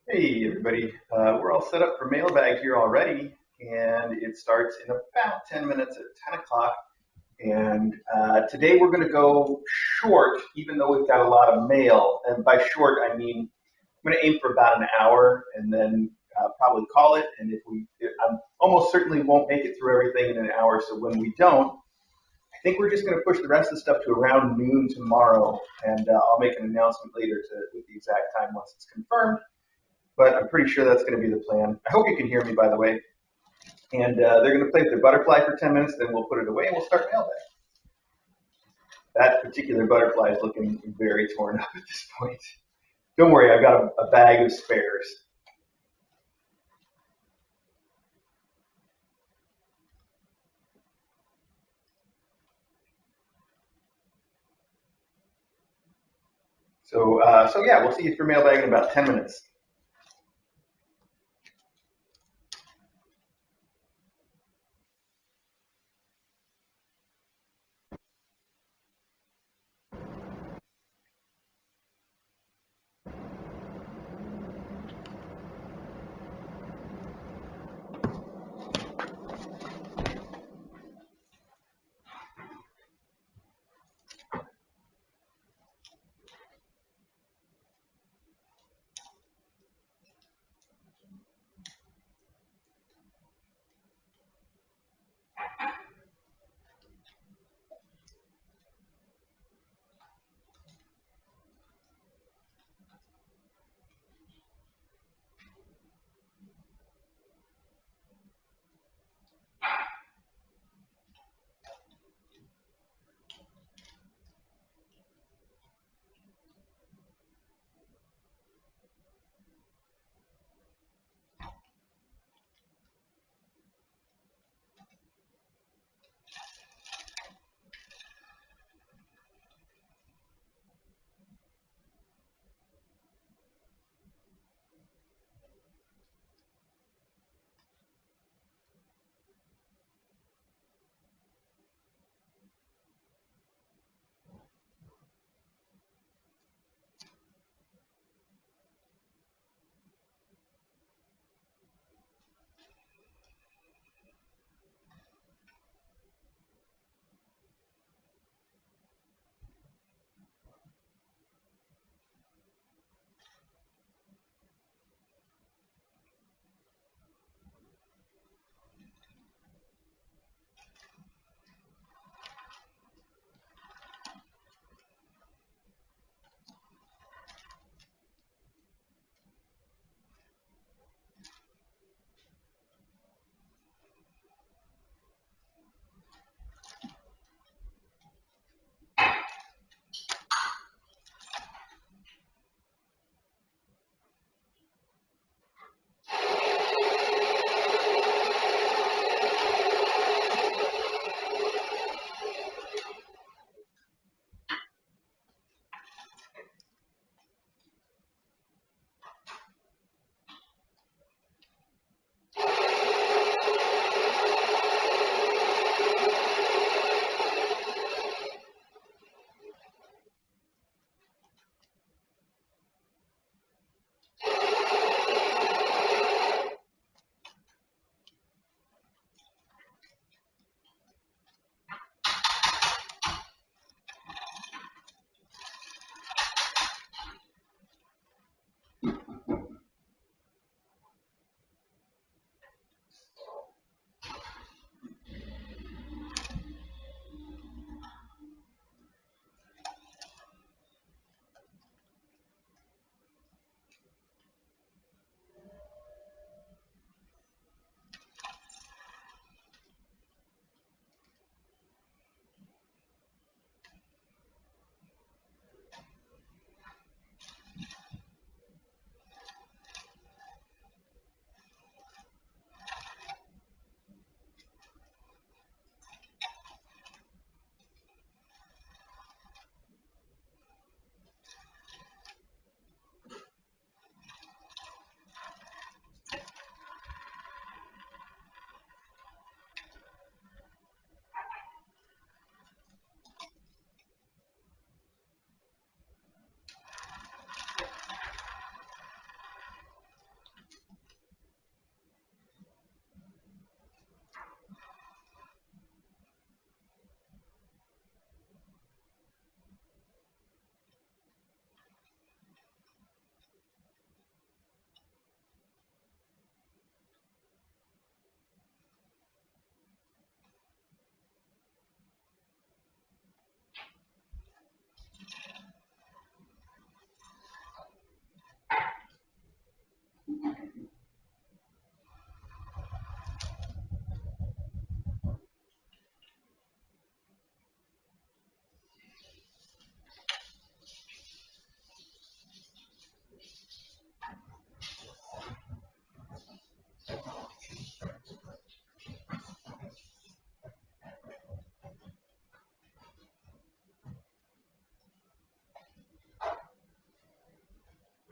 Hey everybody, we're all set up for Mailbag here already, and it starts in about 10 minutes at 10 o'clock. And today we're going to go short, even though we've got a lot of mail. And by short, I mean I'm going to aim for about an hour, and then probably call it. And I almost certainly won't make it through everything in an hour. So when we don't, I think we're just going to push the rest of the stuff to around noon tomorrow, and I'll make an announcement later with the exact time once it's confirmed, but I'm pretty sure that's going to be the plan. I hope you can hear me, by the way. And they're going to play with their butterfly for 10 minutes, then we'll put it away and we'll start mailbag. That particular butterfly is looking very torn up at this point. Don't worry, I've got a bag of spares. So yeah, we'll see you for mailbag in about 10 minutes.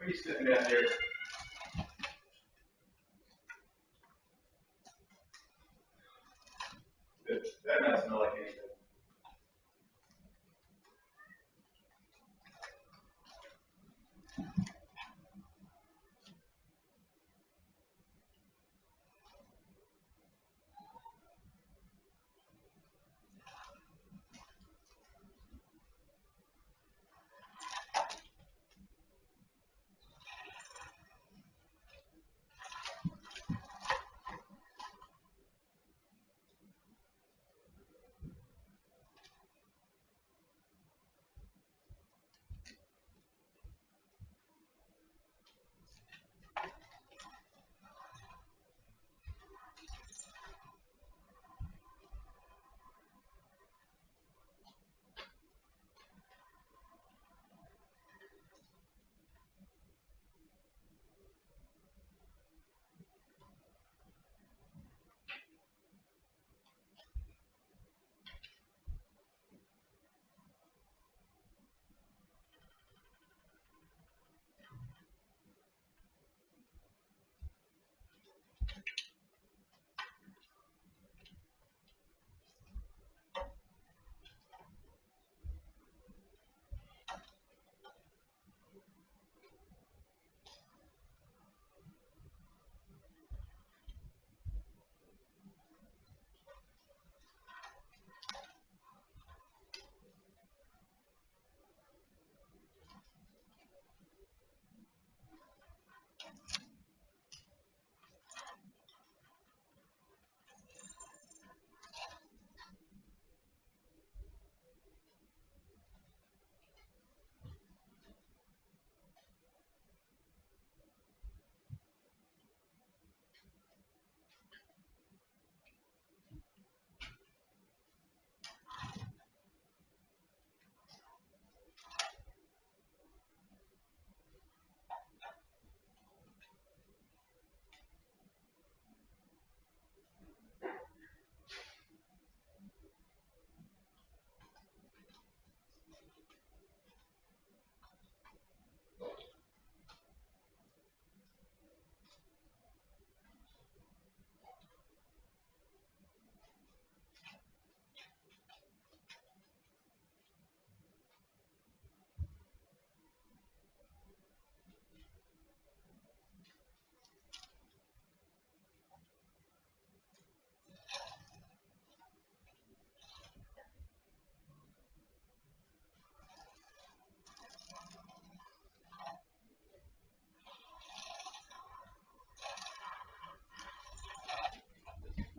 What are you sniffing at there? Good. That doesn't smell like anything.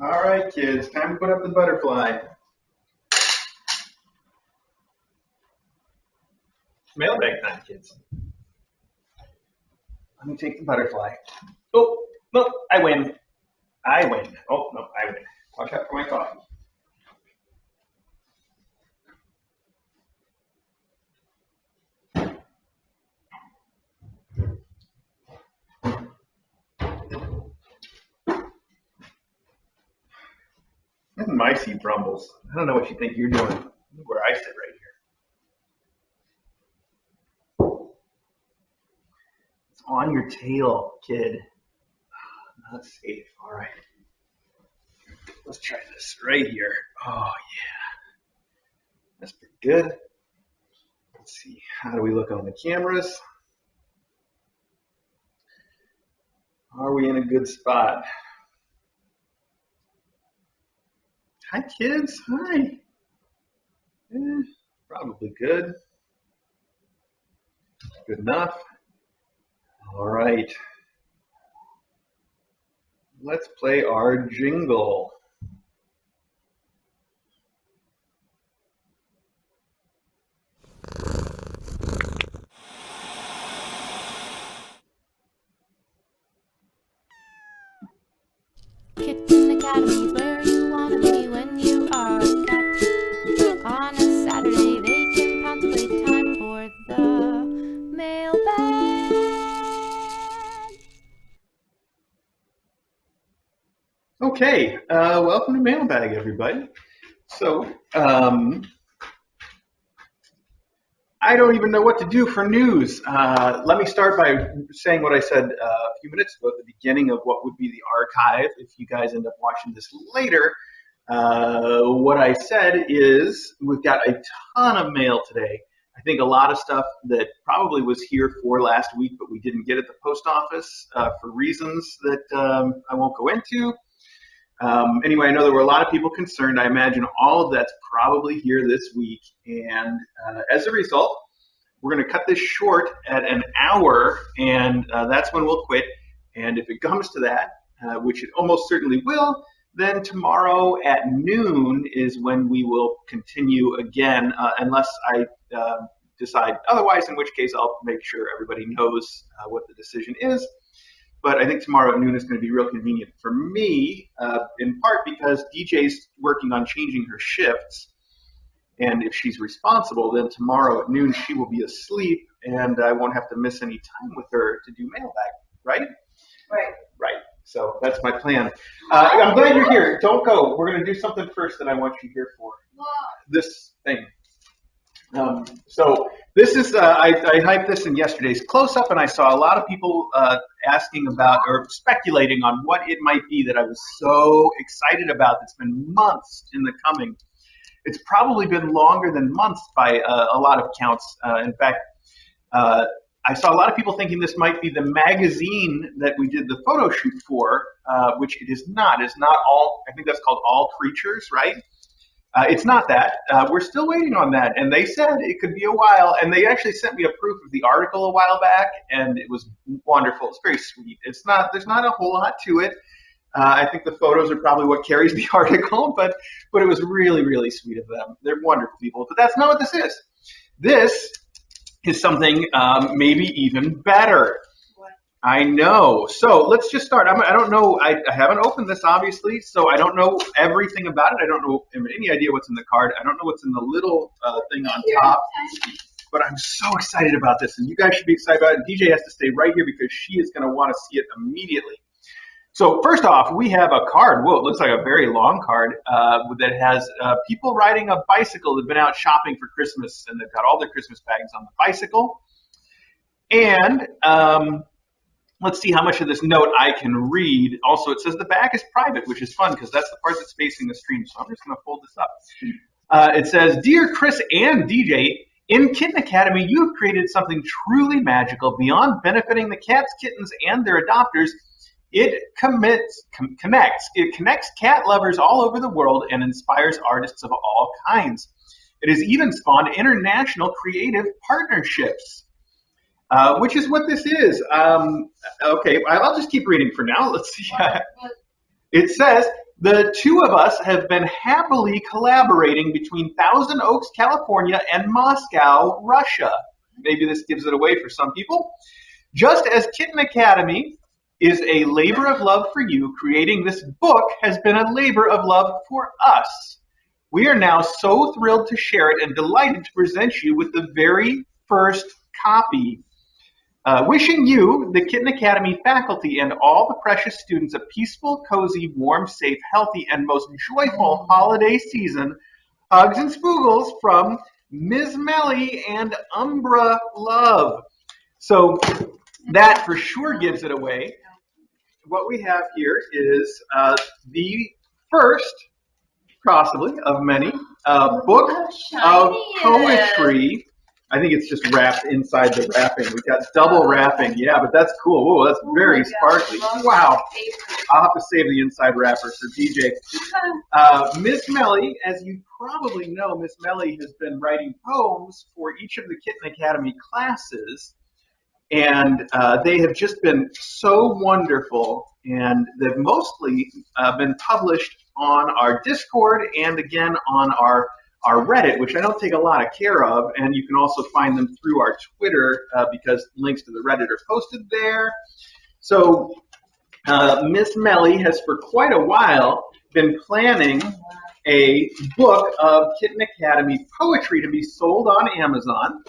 All right, kids, time to put up the butterfly. Mailbag time, kids. Let me take the butterfly. Oh, no, I win. I win. Oh, no, I win. Watch out for my coffee. My seat rumbles. I don't know what you think you're doing. Where I sit right here. It's on your tail, kid. Not safe. All right. Let's try this right here. Oh, yeah. That's pretty good. Let's see. How do we look on the cameras? Are we in a good spot? Hi, kids. Hi. Probably good. Good enough. All right. Let's play our jingle. Kitten Academy, where you wanna be when you are a cat. On a Saturday, they can pound to play time for the mailbag. Okay, welcome to Mailbag, everybody. So, I don't even know what to do for news. Let me start by saying what I said a few minutes ago at the beginning of what would be the archive if you guys end up watching this later. What I said is we've got a ton of mail today. I think a lot of stuff that probably was here for last week, but we didn't get at the post office for reasons that I won't go into. Anyway, I know there were a lot of people concerned. I imagine all of that's probably here this week. And as a result, we're going to cut this short at an hour, and that's when we'll quit. And if it comes to that, which it almost certainly will, then tomorrow at noon is when we will continue again, unless I decide otherwise, in which case I'll make sure everybody knows what the decision is. But I think tomorrow at noon is going to be real convenient for me, in part because DJ's working on changing her shifts. And if she's responsible, then tomorrow at noon she will be asleep, and I won't have to miss any time with her to do mailbag, right? Right. So that's my plan. I'm glad you're here. Don't go. We're going to do something first that I want you here for. This thing. So this is, I hyped this in yesterday's close-up, and I saw a lot of people asking about or speculating on what it might be that I was so excited about that's been months in the coming. It's probably been longer than months by a lot of counts. In fact, I saw a lot of people thinking this might be the magazine that we did the photo shoot for, which it is not. It's not all, I think that's called All Creatures, right? It's not that. We're still waiting on that. And they said it could be a while. And they actually sent me a proof of the article a while back, and it was wonderful. It's very sweet. There's not a whole lot to it. I think the photos are probably what carries the article, but it was really, really sweet of them. They're wonderful people. But that's not what this is. This is something maybe even better. What? I know. So let's just start. I don't know. I haven't opened this, obviously, so I don't know everything about it. I don't know any idea what's in the card. I don't know what's in the little thing on top. But I'm so excited about this, and you guys should be excited about it. And DJ has to stay right here because she is going to want to see it immediately. So first off, we have a card. Whoa, it looks like a very long card that has people riding a bicycle that have been out shopping for Christmas, and they've got all their Christmas bags on the bicycle. And let's see how much of this note I can read. Also, it says the back is private, which is fun because that's the part that's facing the stream. So I'm just going to fold this up. It says, Dear Chris and DJ, in Kitten Academy, you have created something truly magical. Beyond benefiting the cats, kittens, and their adopters, it connects cat lovers all over the world and inspires artists of all kinds. It has even spawned international creative partnerships, which is what this is. Okay, I'll just keep reading for now. Let's see. It says, the two of us have been happily collaborating between Thousand Oaks, California, and Moscow, Russia. Maybe this gives it away for some people. Just as Kitten Academy is a labor of love for you, creating this book has been a labor of love for us. We are now so thrilled to share it and delighted to present you with the very first copy. Wishing you, the Kitten Academy faculty, and all the precious students a peaceful, cozy, warm, safe, healthy, and most joyful holiday season. Hugs and spoogles from Ms. Mellie and Umbra Love. So that for sure gives it away. What we have here is the first, possibly, of many, book of poetry. I think it's just wrapped inside the wrapping. We've got double wrapping. Yeah, but that's cool. Whoa, that's very sparkly. Wow. I'll have to save the inside wrapper for DJ. Miss Mellie, as you probably know, Miss Mellie has been writing poems for each of the Kitten Academy classes. And they have just been so wonderful, and they've mostly been published on our Discord and again on our Reddit, which I don't take a lot of care of, and you can also find them through our Twitter because links to the Reddit are posted there. So Miss Mellie has for quite a while been planning a book of Kitten Academy poetry to be sold on Amazon.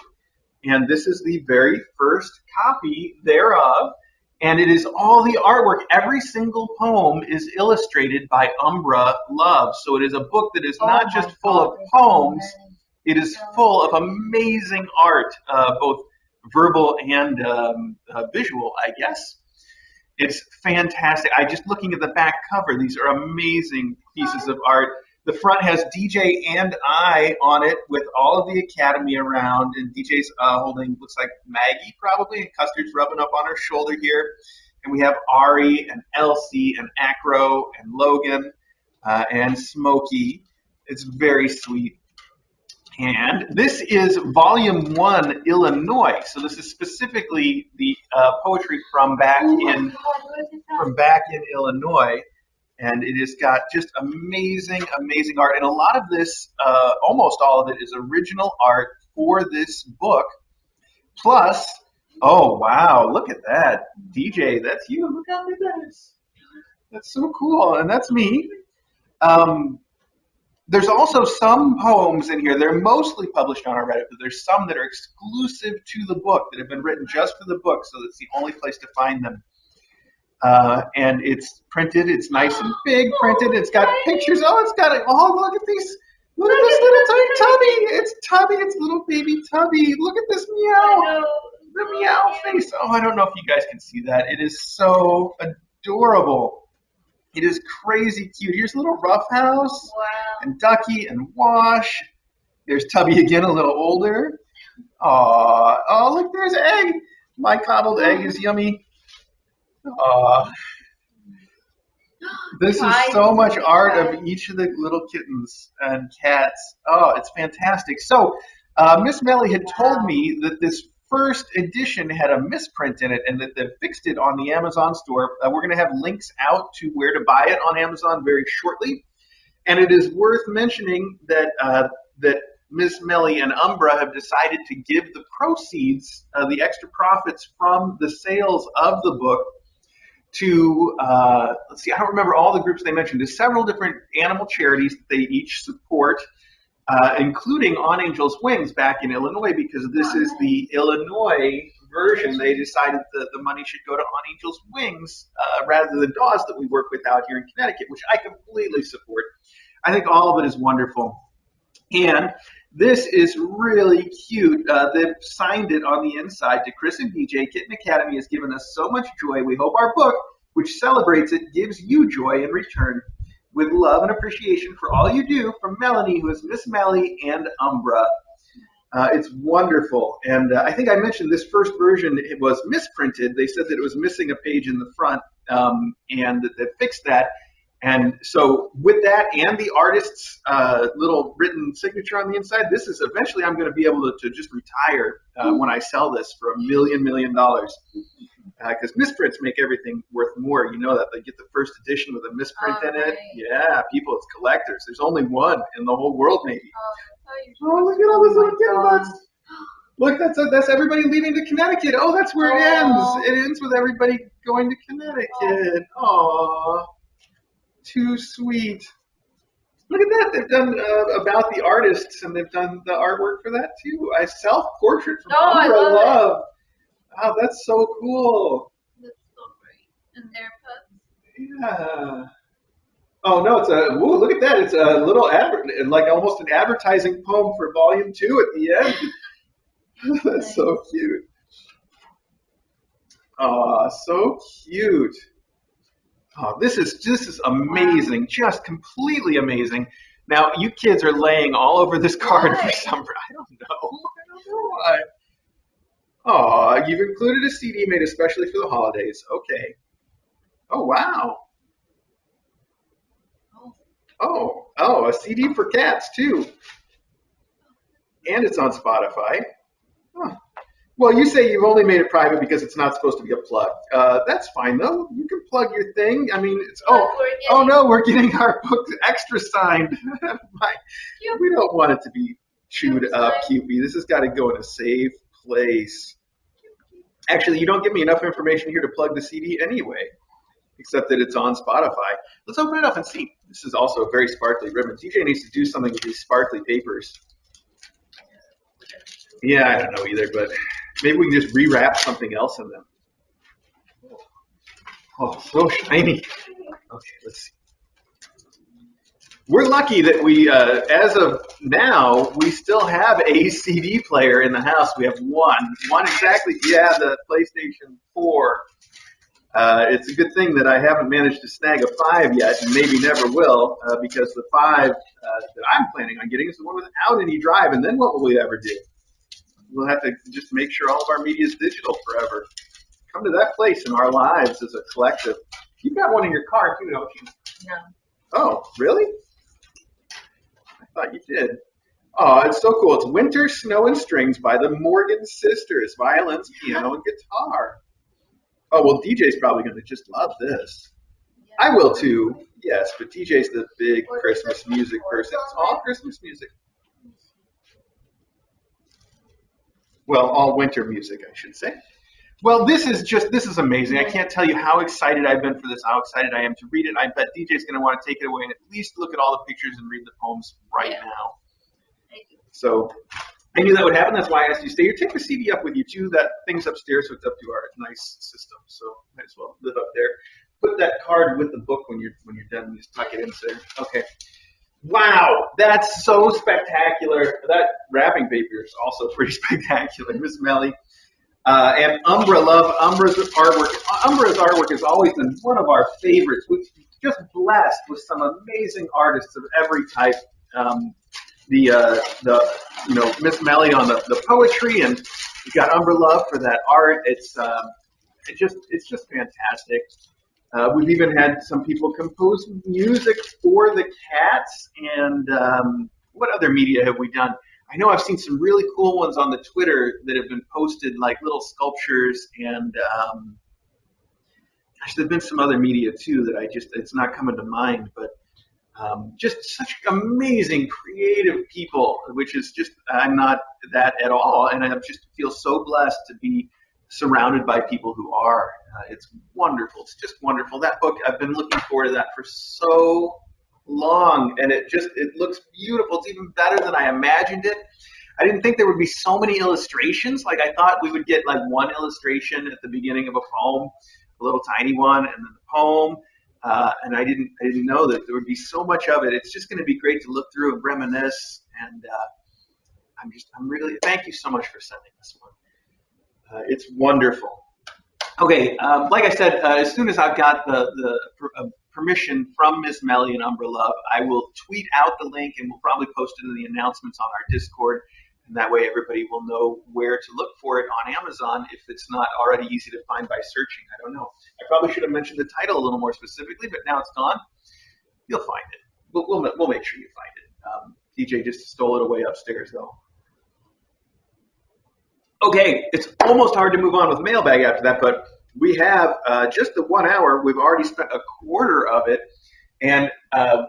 And this is the very first copy thereof. And it is all the artwork. Every single poem is illustrated by Umbra Love. So it is a book that is not just full of poems, It is full of amazing art, both verbal and visual, I guess. It's fantastic. Looking at the back cover, these are amazing pieces of art. The front has DJ and I on it with all of the Academy around, and DJ's holding, looks like Maggie probably, and Custard's rubbing up on her shoulder here. And we have Ari and Elsie and Acro and Logan and Smokey. It's very sweet. And this is Volume 1, Illinois. So this is specifically the poetry from back in Illinois. And it has got just amazing, amazing art. And a lot of this, almost all of it, is original art for this book. Plus, oh, wow, look at that. DJ, that's you. Look how big that is. That's so cool. And that's me. There's also some poems in here. They're mostly published on our Reddit, but there's some that are exclusive to the book that have been written just for the book, so that's the only place to find them. And it's printed. It's nice and big printed. It's got pictures. Oh, it's got it. Oh, look at these. Look at this little tiny Tubby. It's Tubby. It's little baby Tubby. Look at this meow. The meow face. Oh, I don't know if you guys can see that. It is so adorable. It is crazy cute. Here's little Roughhouse. Wow. And Ducky and Wash. There's Tubby again, a little older. Aww. Oh, look, there's Egg. My coddled egg is yummy. Aww. This is so much art of each of the little kittens and cats. Oh, it's fantastic. So, Miss Mellie had told me that this first edition had a misprint in it and that they fixed it on the Amazon store. We're going to have links out to where to buy it on Amazon very shortly. And it is worth mentioning that that Miss Mellie and Umbra have decided to give the proceeds, the extra profits from the sales of the book to, let's see, I don't remember all the groups they mentioned. There's several different animal charities that they each support, including On Angel's Wings back in Illinois, because this is the Illinois version. They decided that the money should go to On Angel's Wings rather than Dawes that we work with out here in Connecticut, which I completely support. I think all of it is wonderful. And this is really cute. They've signed it on the inside to Chris and DJ. Kitten Academy has given us so much joy. We hope our book, which celebrates it, gives you joy in return. With love and appreciation for all you do, from Melanie, who is Miss Mellie, and Umbra. It's wonderful. And I think I mentioned this first version, it was misprinted. They said that it was missing a page in the front, and that they fixed that. And so with that and the artist's little written signature on the inside, this is eventually I'm going to be able to just retire when I sell this for $1 million. Because misprints make everything worth more. You know that. They get the first edition with a misprint in it. Yeah, people, it's collectors. There's only one in the whole world, maybe. Oh, look at all those little kitten butts. Look, that's everybody leaving to Connecticut. Oh, that's where it ends. It ends with everybody going to Connecticut. Aww. Too sweet. Look at that. They've done about the artists, and they've done the artwork for that, too. A self-portrait from Umbra Love. Wow, that's so cool. That's so great. And their pets. Yeah. Oh, no, it's look at that. It's a little, like almost an advertising poem for Volume 2 at the end. That's so cute. Oh, so cute. Oh, this is amazing. Wow. Just completely amazing. Now, you kids are laying all over this card for some reason. I don't know why. Oh, you've included a CD made especially for the holidays. Okay. Oh, wow. Oh, a CD for cats, too. And it's on Spotify. Huh. Well, you say you've only made it private because it's not supposed to be a plug. That's fine, though. You can plug your thing. I mean, it's no, we're getting our book extra signed. We don't want it to be chewed up, Cupid. This has got to go in a safe place. Actually, you don't give me enough information here to plug the CD anyway, except that it's on Spotify. Let's open it up and see. This is also a very sparkly ribbon. DJ needs to do something with these sparkly papers. Yeah, I don't know either, but maybe we can just rewrap something else in them. Oh, so shiny. Okay, let's see. We're lucky that we, as of now, we still have a CD player in the house. We have one exactly. Yeah, the PlayStation 4. It's a good thing that I haven't managed to snag a 5 yet, and maybe never will, because the 5 that I'm planning on getting is the one without any drive. And then what will we ever do? We'll have to just make sure all of our media is digital forever. Come to that place in our lives as a collective. You've got one in your car too, don't you? No. Oh, really? I thought you did. Oh, it's so cool. It's Winter, Snow, and Strings by the Morgan Sisters, violins, piano, and guitar. Oh, well, DJ's probably going to just love this. I will too, yes, but DJ's the big Christmas music person. It's all Christmas music. Well, all winter music, I should say. Well, this is amazing. I can't tell you how excited I've been for this, how excited I am to read it. I bet DJ's going to want to take it away and at least look at all the pictures and read the poems right now. So I knew that would happen. That's why I asked you to stay here. Take the CD up with you, too. That thing's upstairs hooked up to our nice system, so might as well live up there. Put that card with the book when you're done. Just tuck it in there. Okay. Wow, that's so spectacular. That wrapping paper is also pretty spectacular, Miss Mellie. And Umbra, love Umbra's artwork. Umbra's artwork has always been one of our favorites. We're just blessed with some amazing artists of every type. Miss Mellie on the poetry, and we got Umbra Love for that art. It's just fantastic. We've even had some people compose music for the cats, and what other media have we done? I know I've seen some really cool ones on the Twitter that have been posted, like little sculptures, and gosh, there've been some other media too that it's not coming to mind, but just such amazing creative people, which is just, I'm not that at all, and I just feel so blessed to be surrounded by people who are. It's wonderful. It's just wonderful. That book, I've been looking forward to that for so long, and it looks beautiful. It's even better than I imagined it. I didn't think there would be so many illustrations. Like, I thought we would get like one illustration at the beginning of a poem, a little tiny one, and then the poem. And I didn't know that there would be so much of it. It's just going to be great to look through and reminisce. And I'm really, thank you so much for sending this one. It's wonderful. Okay, like I said, as soon as I've got the permission from Miss Mellie and Umbra Love, I will tweet out the link, and we'll probably post it in the announcements on our Discord. And that way everybody will know where to look for it on Amazon if it's not already easy to find by searching. I don't know. I probably should have mentioned the title a little more specifically, but now it's gone. You'll find it. We'll make sure you find it. DJ just stole it away upstairs, though. Okay, it's almost hard to move on with Mailbag after that, but we have just the 1 hour. We've already spent a quarter of it. And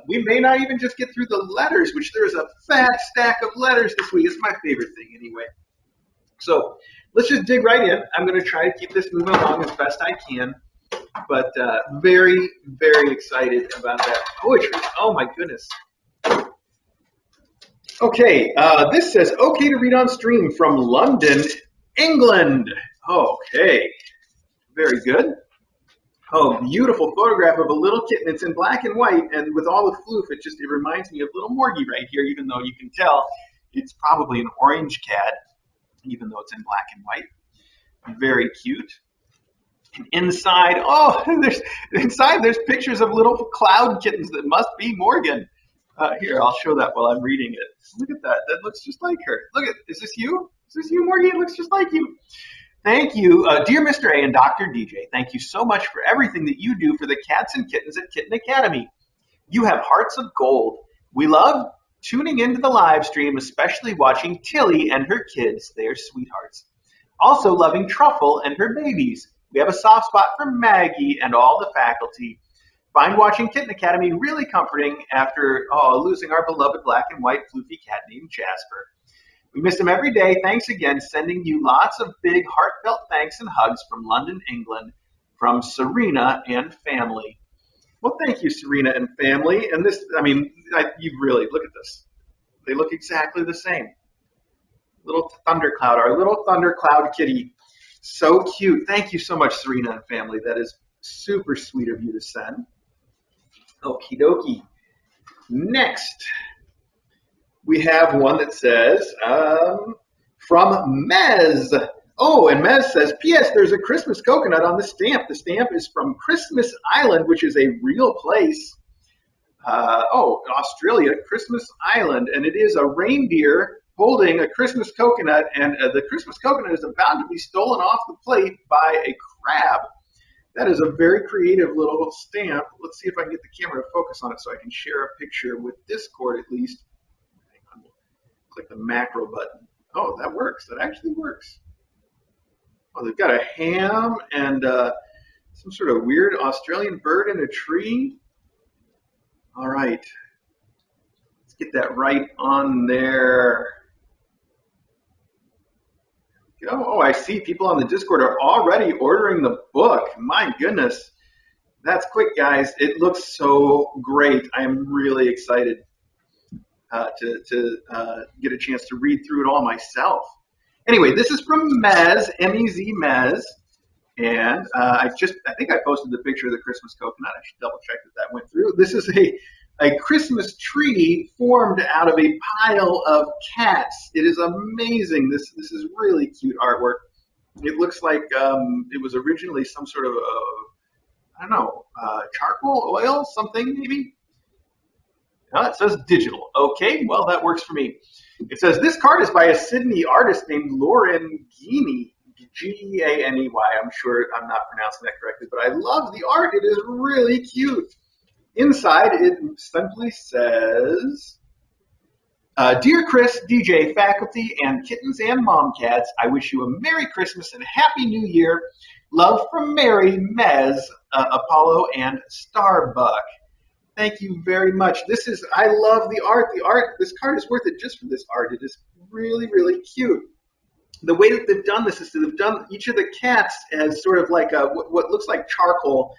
we may not even just get through the letters, which there's a fat stack of letters this week. It's my favorite thing anyway. So let's just dig right in. I'm going to try to keep this moving along as best I can. But very, very excited about that poetry. Oh, my goodness. Okay, this says, okay to read on stream from London, England. Okay, very good. Oh, beautiful photograph of a little kitten. It's in black and white, and with all the floof, it reminds me of little Morgie right here, even though you can tell it's probably an orange cat, even though it's in black and white. Very cute. And inside, there's pictures of little cloud kittens that must be Morgan. Here, I'll show that while I'm reading it. Look at that. That looks just like her. Look at, is this you? Is this you, Morgan? It looks just like you. Thank you, dear Mr. A and Dr. DJ. Thank you so much for everything that you do for the cats and kittens at Kitten Academy. You have hearts of gold. We love tuning into the live stream, especially watching Tilly and her kids. They are sweethearts. Also loving Truffle and her babies. We have a soft spot for Maggie and all the faculty. Find watching Kitten Academy really comforting after losing our beloved black and white floofy cat named Jasper. We miss him every day. Thanks again. Sending you lots of big heartfelt thanks and hugs from London, England, from Serena and family. Well, thank you, Serena and family. And this, you really, look at this. They look exactly the same. Little thundercloud, our little thundercloud kitty. So cute. Thank you so much, Serena and family. That is super sweet of you to send. Okie dokie. Next, we have one that says, from Mez. Oh, and Mez says, P.S. There's a Christmas coconut on the stamp. The stamp is from Christmas Island, which is a real place. Australia, Christmas Island, and it is a reindeer holding a Christmas coconut, and the Christmas coconut is about to be stolen off the plate by a crab. That is a very creative little stamp. Let's see if I can get the camera to focus on it so I can share a picture with Discord at least. Hang on, we'll click the macro button. Oh, that works. That actually works. Oh, they've got a ham and some sort of weird Australian bird in a tree. All right. Let's get that right on there. There we go. Oh, I see people on the Discord are already ordering the book. My goodness. That's quick, guys. It looks so great. I'm really excited to get a chance to read through it all myself. Anyway, this is from Mez, M-E-Z, Mez. And I think I posted the picture of the Christmas coconut. I should double check that went through. This is a Christmas tree formed out of a pile of cats. It is amazing. This is really cute artwork. It looks like it was originally some sort of, charcoal, oil, something maybe. It says digital. Okay, well, that works for me. It says, this card is by a Sydney artist named Lauren Geaney. G-E-A-N-E-Y. I'm sure I'm not pronouncing that correctly, but I love the art. It is really cute. Inside, it simply says, Dear Chris, DJ, faculty, and kittens and momcats, I wish you a Merry Christmas and Happy New Year. Love from Mary, Mez, Apollo, and Starbuck. Thank you very much. I love the art. This card is worth it just for this art. It is really, really cute. The way that they've done this is that they've done each of the cats as sort of like what looks like charcoal,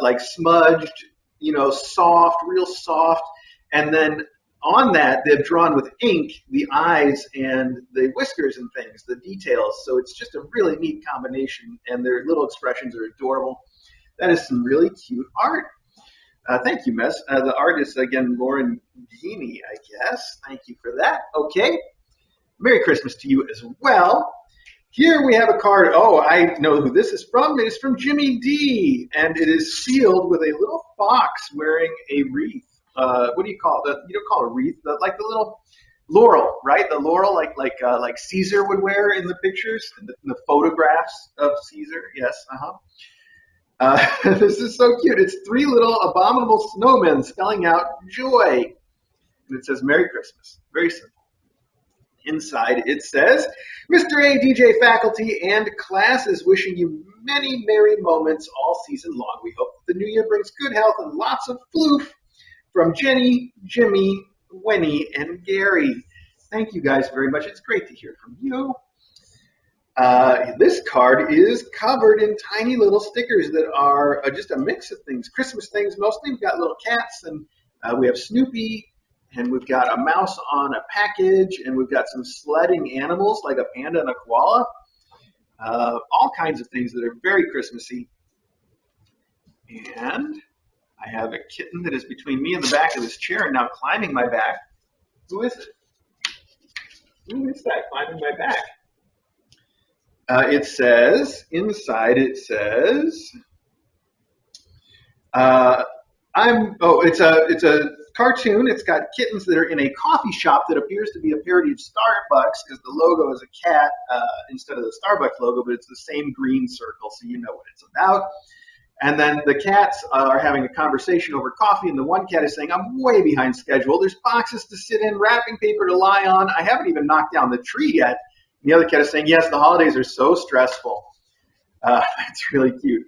like smudged, soft, real soft. And then on that, they've drawn with ink the eyes and the whiskers and things, the details. So it's just a really neat combination, and their little expressions are adorable. That is some really cute art. Thank you, Mess. The artist, again, Lauren Geaney, I guess. Thank you for that. Okay. Merry Christmas to you as well. Here we have a card. Oh, I know who this is from. It is from Jimmy D, and it is sealed with a little fox wearing a wreath. What do you call it? You don't call it a wreath, but like the little laurel, right? The laurel, like Caesar would wear in the pictures, in the photographs of Caesar. Yes, this is so cute. It's 3 little abominable snowmen spelling out joy, and it says Merry Christmas. Very simple. Inside it says, Mr. A, DJ, faculty, and class is wishing you many merry moments all season long. We hope the new year brings good health and lots of floof from Jenny, Jimmy, Winnie, and Gary. Thank you guys very much. It's great to hear from you. This card is covered in tiny little stickers that are just a mix of things, Christmas things mostly. We've got little cats, and we have Snoopy, and we've got a mouse on a package, and we've got some sledding animals like a panda and a koala. All kinds of things that are very Christmassy. And I have a kitten that is between me and the back of this chair and now climbing my back. Who is it? Who is that climbing my back? It says, inside it says, it's a cartoon. It's got kittens that are in a coffee shop that appears to be a parody of Starbucks because the logo is a cat instead of the Starbucks logo, but it's the same green circle, so you know what it's about. And then the cats are having a conversation over coffee, and the one cat is saying, I'm way behind schedule. There's boxes to sit in, wrapping paper to lie on. I haven't even knocked down the tree yet. And the other cat is saying, yes, the holidays are so stressful. It's really cute.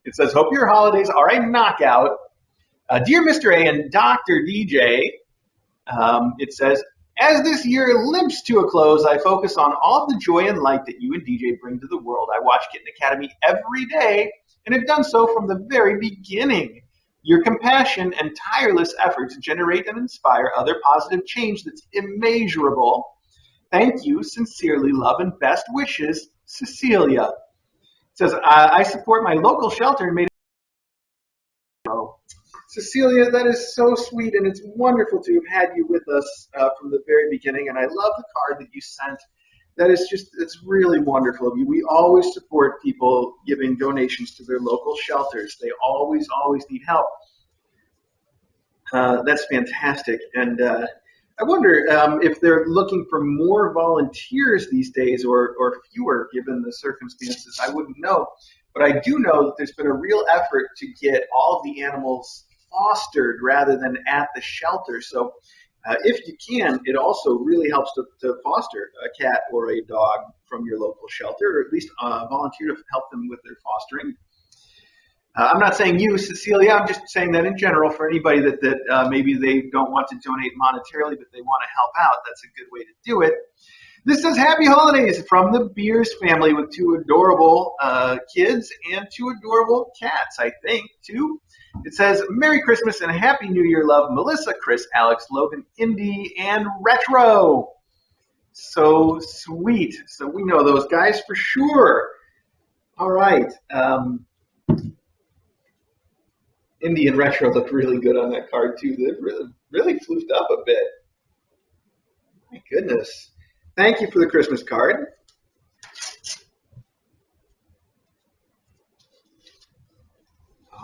It says, hope your holidays are a knockout. Dear Mr. A and Dr. DJ, it says, as this year limps to a close, I focus on all the joy and light that you and DJ bring to the world. I watch Kitten Academy every day, and have done so from the very beginning. Your compassion and tireless efforts generate and inspire other positive change that's immeasurable. Thank you, sincerely, love and best wishes, Cecilia. It says, I support my local shelter and made Cecilia, that is so sweet, and it's wonderful to have had you with us from the very beginning, and I love the card that you sent. That is just, it's really wonderful of you. We always support people giving donations to their local shelters. They always, always need help. That's fantastic. And I wonder if they're looking for more volunteers these days or fewer given the circumstances. I wouldn't know. But I do know that there's been a real effort to get all of the animals fostered rather than at the shelter. So if you can, it also really helps to foster a cat or a dog from your local shelter, or at least volunteer to help them with their fostering. I'm not saying you, Cecilia, I'm just saying that in general for anybody that maybe they don't want to donate monetarily, but they want to help out. That's a good way to do it. This says Happy Holidays from the Beers family with two adorable kids and two adorable cats, I think, too. It says, Merry Christmas and Happy New Year, love, Melissa, Chris, Alex, Logan, Indy, and Retro. So sweet. So we know those guys for sure. All right. Indy and Retro look really good on that card, too. They've really floofed up a bit. My goodness. Thank you for the Christmas card.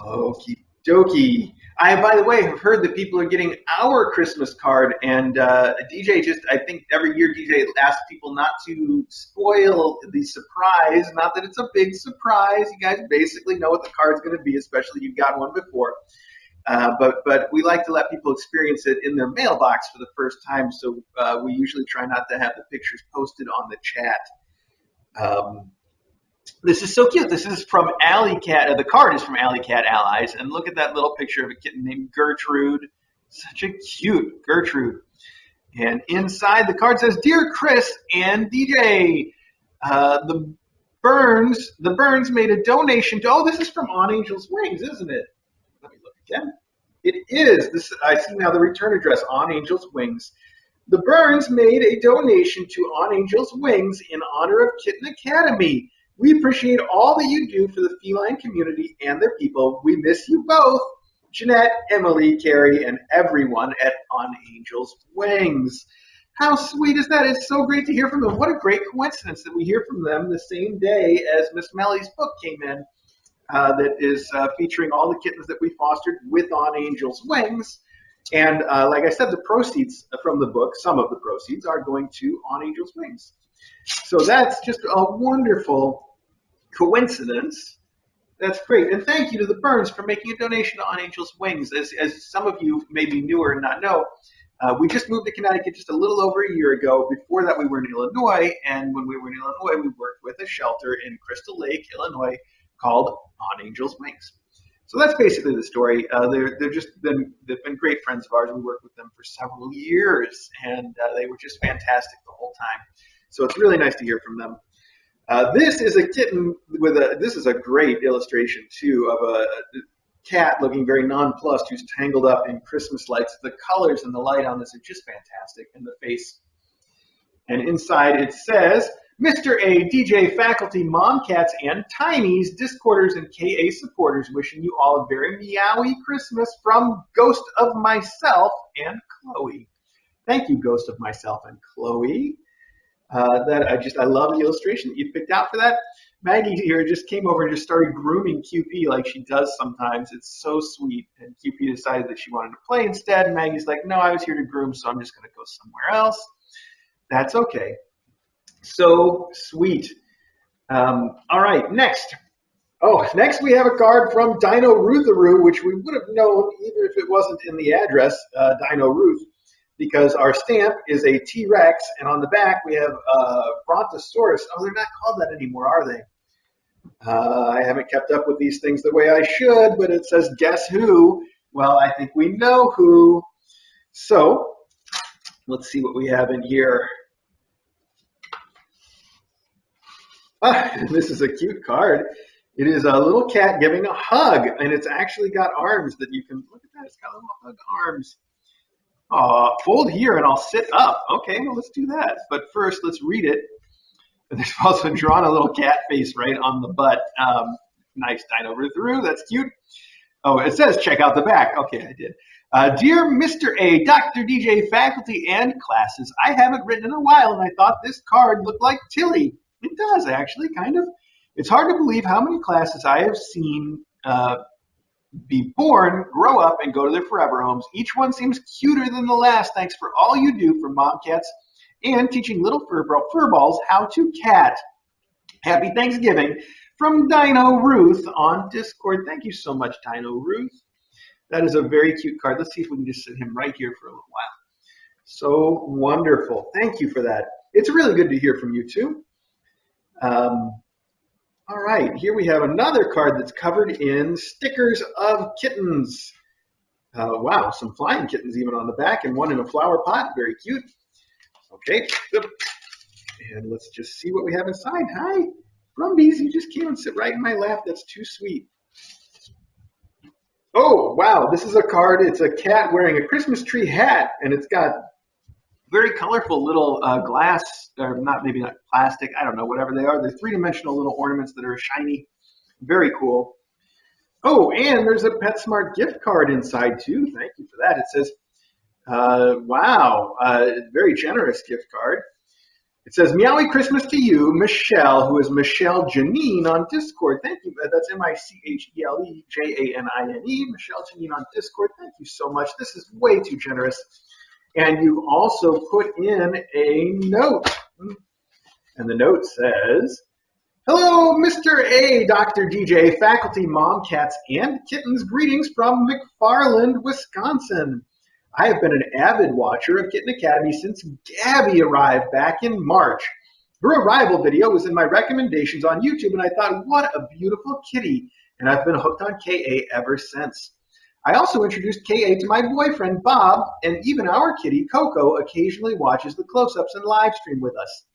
Okie dokie. I, by the way, have heard that people are getting our Christmas card, and DJ I think every year DJ asks people not to spoil the surprise. Not that it's a big surprise. You guys basically know what the card's going to be, especially if you've got one before. But we like to let people experience it in their mailbox for the first time, so we usually try not to have the pictures posted on the chat. This is so cute. This is from Alley Cat. The card is from Alley Cat Allies, and look at that little picture of a kitten named Gertrude. Such a cute Gertrude. And inside the card says, Dear Chris and DJ, the Burns made a donation to, oh, this is from On Angel's Wings, isn't it? Let me look again. It is. I see now the return address, On Angel's Wings. The Burns made a donation to On Angel's Wings in honor of Kitten Academy. We appreciate all that you do for the feline community and their people. We miss you both, Jeanette, Emily, Carrie, and everyone at On Angel's Wings. How sweet is that? It's so great to hear from them. What a great coincidence that we hear from them the same day as Miss Mellie's book came in that is featuring all the kittens that we fostered with On Angel's Wings. And like I said, the proceeds from the book, some of the proceeds, are going to On Angel's Wings. So that's just a wonderful coincidence. That's great. And thank you to the Burns for making a donation to On Angel's Wings. As some of you may be newer and not know, we just moved to Connecticut just a little over a year ago. Before that, we were in Illinois. And when we were in Illinois, we worked with a shelter in Crystal Lake, Illinois, called On Angel's Wings. So that's basically the story. They've been great friends of ours. We worked with them for several years, and they were just fantastic the whole time. So it's really nice to hear from them. This is a kitten this is a great illustration too of a cat looking very nonplussed who's tangled up in Christmas lights. The colors and the light on this are just fantastic in the face. And inside it says, Mr. A, DJ, faculty, mom cats, and Tiny's, Discorders, and KA supporters wishing you all a very meowy Christmas from Ghost of Myself and Chloe. Thank you, Ghost of Myself and Chloe. I love the illustration that you picked out for that. Maggie here just came over and just started grooming QP like she does sometimes. It's so sweet. And QP decided that she wanted to play instead. And Maggie's like, no, I was here to groom, so I'm just going to go somewhere else. That's okay. So sweet. All right, next. Next we have a card from Dino Rutharoo, which we would have known even if it wasn't in the address, Dino Ruth, because our stamp is a T-Rex, and on the back we have Brontosaurus. Oh, they're not called that anymore, are they? I haven't kept up with these things the way I should, but it says, guess who? Well, I think we know who. So, let's see what we have in here. This is a cute card. It is a little cat giving a hug, and it's actually got arms that you can, look at that, it's got little hug arms. Fold here and I'll sit up. Okay, well, let's do that. But first, let's read it. And there's also drawn a little cat face right on the butt. Nice Dino Rutharoo, that's cute. Oh, it says check out the back. Okay, I did. Dear Mr. A, Dr. DJ, faculty, and classes, I haven't written in a while, and I thought this card looked like Tilly. It does, actually, kind of. It's hard to believe how many classes I have seen be born, grow up, and go to their forever homes. Each one seems cuter than the last. Thanks for all you do for mom cats and teaching little furballs how to cat. Happy Thanksgiving from Dino Ruth on Discord. Thank you so much, Dino Ruth. That is a very cute card. Let's see if we can just sit him right here for a little while. So wonderful. Thank you for that. It's really good to hear from you too. All right, here we have another card that's covered in stickers of kittens. Wow, some flying kittens even on the back, and one in a flower pot. Very cute. Okay, and let's just see what we have inside. Hi, Brumbies, you just came and sit right in my lap. That's too sweet. Oh, wow, this is a card. It's a cat wearing a Christmas tree hat, and it's got very colorful little glass, or maybe not plastic, I don't know, whatever they are. They're three-dimensional little ornaments that are shiny. Very cool. Oh, and there's a PetSmart gift card inside, too. Thank you for that. It says, wow, very generous gift card. It says, Meowie Christmas to you, Michelle, who is Michelle Janine on Discord. Thank you. That's MiCheleJanine, Michelle Janine on Discord. Thank you so much. This is way too generous. And you also put in a note. And the note says, hello, Mr. A, Dr. DJ, faculty, mom, cats, and kittens. Greetings from McFarland, Wisconsin. I have been an avid watcher of Kitten Academy since Gabby arrived back in March. Her arrival video was in my recommendations on YouTube, and I thought, what a beautiful kitty. And I've been hooked on KA ever since. I also introduced KA to my boyfriend, Bob, and even our kitty, Coco, occasionally watches the close-ups and live stream with us.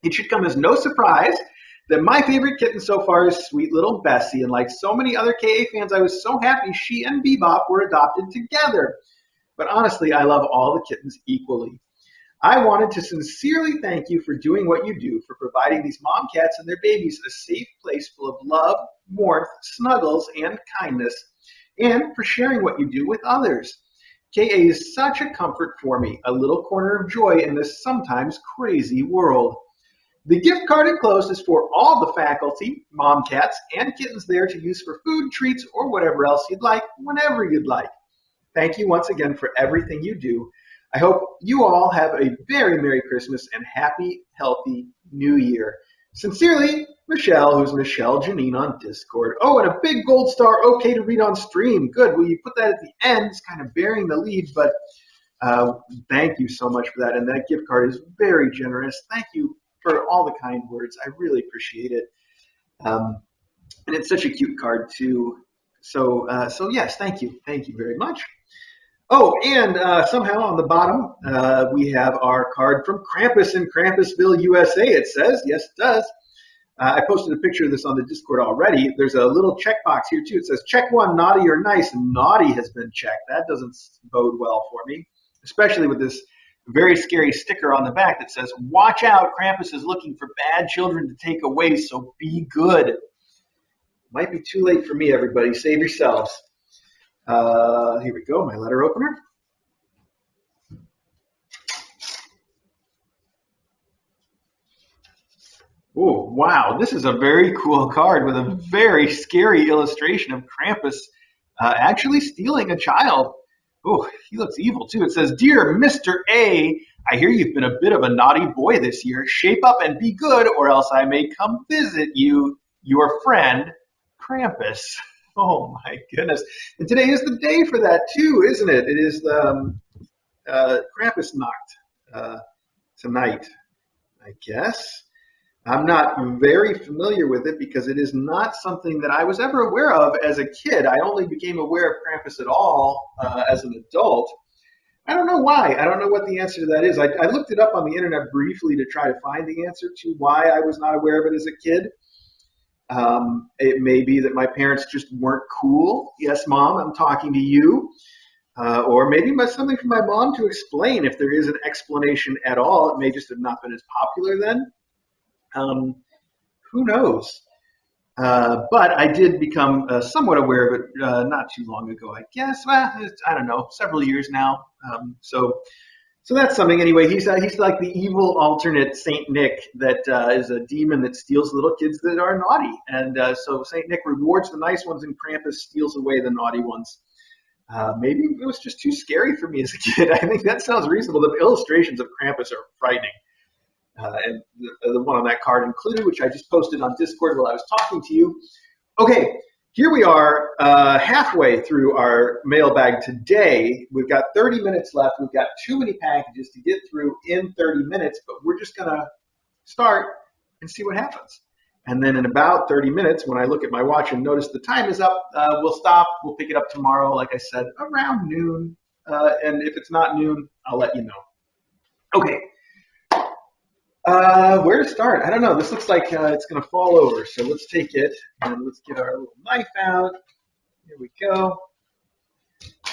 It should come as no surprise that my favorite kitten so far is sweet little Bessie, and like so many other KA fans, I was so happy she and Bebop were adopted together. But honestly, I love all the kittens equally. I wanted to sincerely thank you for doing what you do, for providing these mom cats and their babies a safe place full of love, warmth, snuggles, and kindness, and for sharing what you do with others. KA is such a comfort for me, a little corner of joy in this sometimes crazy world. The gift card enclosed is for all the faculty, mom cats, and kittens there to use for food, treats, or whatever else you'd like, whenever you'd like. Thank you once again for everything you do. I hope you all have a very Merry Christmas and happy, healthy New Year. Sincerely, Michelle, who's Michelle Janine on Discord. Oh, and a big gold star, okay to read on stream. Good. Well, you put that at the end. It's kind of bearing the lead, but thank you so much for that. And that gift card is very generous. Thank you for all the kind words. I really appreciate it. And it's such a cute card, too. So yes, thank you. Thank you very much. Oh, and somehow on the bottom, we have our card from Krampus in Krampusville, USA. It says, yes, it does. I posted a picture of this on the Discord already. There's a little checkbox here, too. It says, check one, naughty or nice. And naughty has been checked. That doesn't bode well for me, especially with this very scary sticker on the back that says, watch out, Krampus is looking for bad children to take away, so be good. Might be too late for me, everybody. Save yourselves. Here we go, my letter opener. Oh, wow. This is a very cool card with a very scary illustration of Krampus actually stealing a child. Oh, he looks evil, too. It says, Dear Mr. A, I hear you've been a bit of a naughty boy this year. Shape up and be good, or else I may come visit you, your friend, Krampus. Oh, my goodness. And today is the day for that, too, isn't it? It is the Krampusnacht tonight, I guess. I'm not very familiar with it because it is not something that I was ever aware of as a kid. I only became aware of Krampus at all as an adult. I don't know why. I don't know what the answer to that is. I looked it up on the internet briefly to try to find the answer to why I was not aware of it as a kid. It may be that my parents just weren't cool. Yes, Mom, I'm talking to you. Or maybe something for my mom to explain. If there is an explanation at all, it may just have not been as popular then. Who knows? But I did become somewhat aware of it not too long ago, I guess. Well, I don't know, several years now. So that's something. Anyway, he's like the evil alternate Saint Nick that is a demon that steals little kids that are naughty, and so Saint Nick rewards the nice ones, and Krampus steals away the naughty ones. Maybe it was just too scary for me as a kid. I think that sounds reasonable. The illustrations of Krampus are frightening. And the one on that card included, which I just posted on Discord while I was talking to you. Okay, here we are halfway through our mailbag today. We've got 30 minutes left. We've got too many packages to get through in 30 minutes, but we're just going to start and see what happens. And then in about 30 minutes, when I look at my watch and notice the time is up, we'll stop. We'll pick it up tomorrow, like I said, around noon. And if it's not noon, I'll let you know. Okay. Where to start? I don't know. This looks like it's going to fall over. So let's take it and let's get our little knife out. Here we go.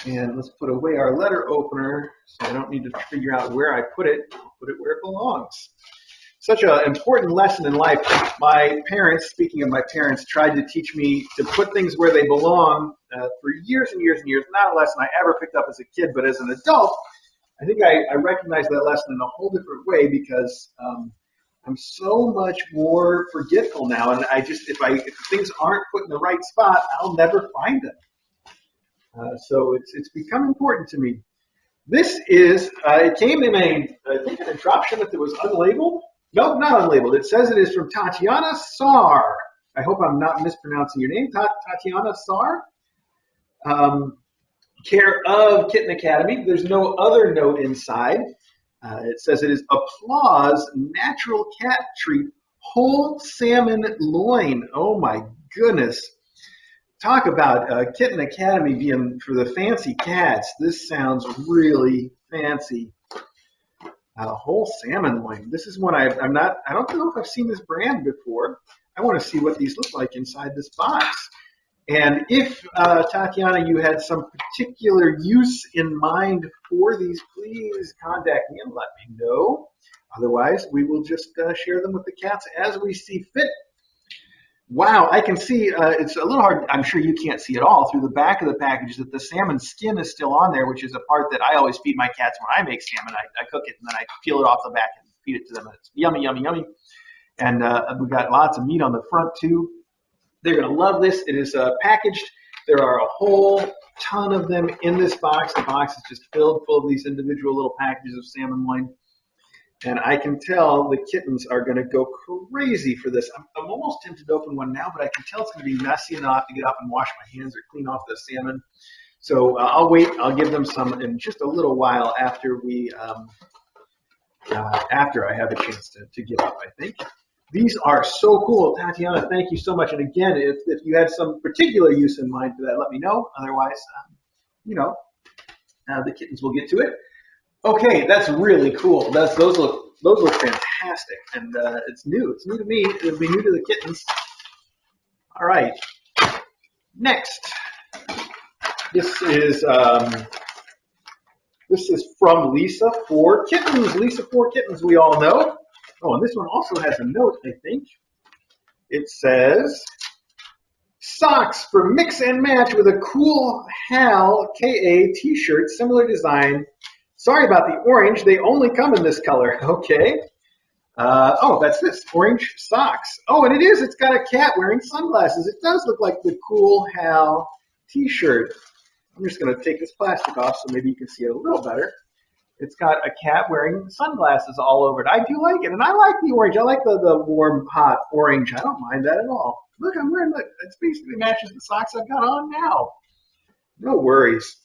And let's put away our letter opener so I don't need to figure out where I put it. I'll put it where it belongs. Such an important lesson in life. My parents, speaking of my parents, tried to teach me to put things where they belong for years and years and years. Not a lesson I ever picked up as a kid, but as an adult, I think I recognize that lesson in a whole different way because I'm so much more forgetful now, and if things aren't put in the right spot, I'll never find them. So it's become important to me. This is it came in I think in a drop shipment that was unlabeled. Nope, not unlabeled. It says it is from Tatiana Sar. I hope I'm not mispronouncing your name, Tatiana Sar. Care of Kitten Academy. There's no other note inside. It says it is applause, natural cat treat, whole salmon loin. Oh my goodness. Talk about Kitten Academy being for the fancy cats. This sounds really fancy. Whole salmon loin. This is one I don't know if I've seen this brand before. I want to see what these look like inside this box. And if, Tatiana, you had some particular use in mind for these, please contact me and let me know. Otherwise, we will just share them with the cats as we see fit. Wow, I can see it's a little hard. I'm sure you can't see it all through the back of the package that the salmon skin is still on there, which is a part that I always feed my cats when I make salmon. I cook it and then I peel it off the back and feed it to them. And it's yummy, yummy, yummy. And we've got lots of meat on the front, too. They're going to love this. It is packaged. There are a whole ton of them in this box. The box is just filled full of these individual little packages of salmon loin. And I can tell the kittens are going to go crazy for this. I'm almost tempted to open one now, but I can tell it's going to be messy enough to get up and wash my hands or clean off the salmon. So I'll wait. I'll give them some in just a little while after after I have a chance to get up, I think. These are so cool. Tatiana, thank you so much. And again, if you had some particular use in mind for that, let me know. Otherwise, the kittens will get to it. Okay, that's really cool. Those look fantastic. And it's new. It's new to me. It'll be new to the kittens. All right. Next. This is from Lisa for Kittens. Lisa for Kittens, we all know. Oh, and this one also has a note, I think. It says, socks for mix and match with a cool Hal KA t-shirt, similar design. Sorry about the orange. They only come in this color. Okay. That's this, orange socks. Oh, and it is. It's got a cat wearing sunglasses. It does look like the cool Hal t-shirt. I'm just going to take this plastic off so maybe you can see it a little better. It's got a cat wearing sunglasses all over it. I do like it, and I like the orange. I like the warm, hot orange. I don't mind that at all. Look, I'm wearing it basically matches the socks I've got on now. No worries.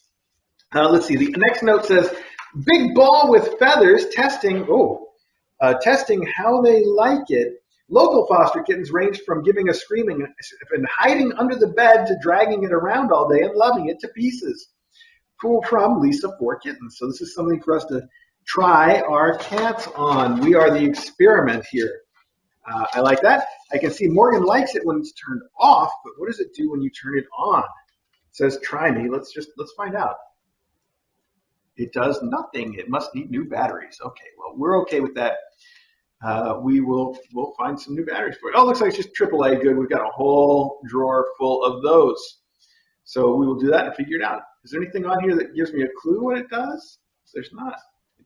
Let's see. The next note says, big ball with feathers testing how they like it. Local foster kittens range from giving a screaming and hiding under the bed to dragging it around all day and loving it to pieces. Cool from Lisa for Kittens. So this is something for us to try our cats on. We are the experiment here. I like that. I can see Morgan likes it when it's turned off, but what does it do when you turn it on? It says try me. Let's find out. It does nothing. It must need new batteries. Okay, well, we're okay with that. we'll find some new batteries for it. Oh, it looks like it's just AAA. Good. We've got a whole drawer full of those. So we will do that and figure it out. Is there anything on here that gives me a clue what it does? There's not.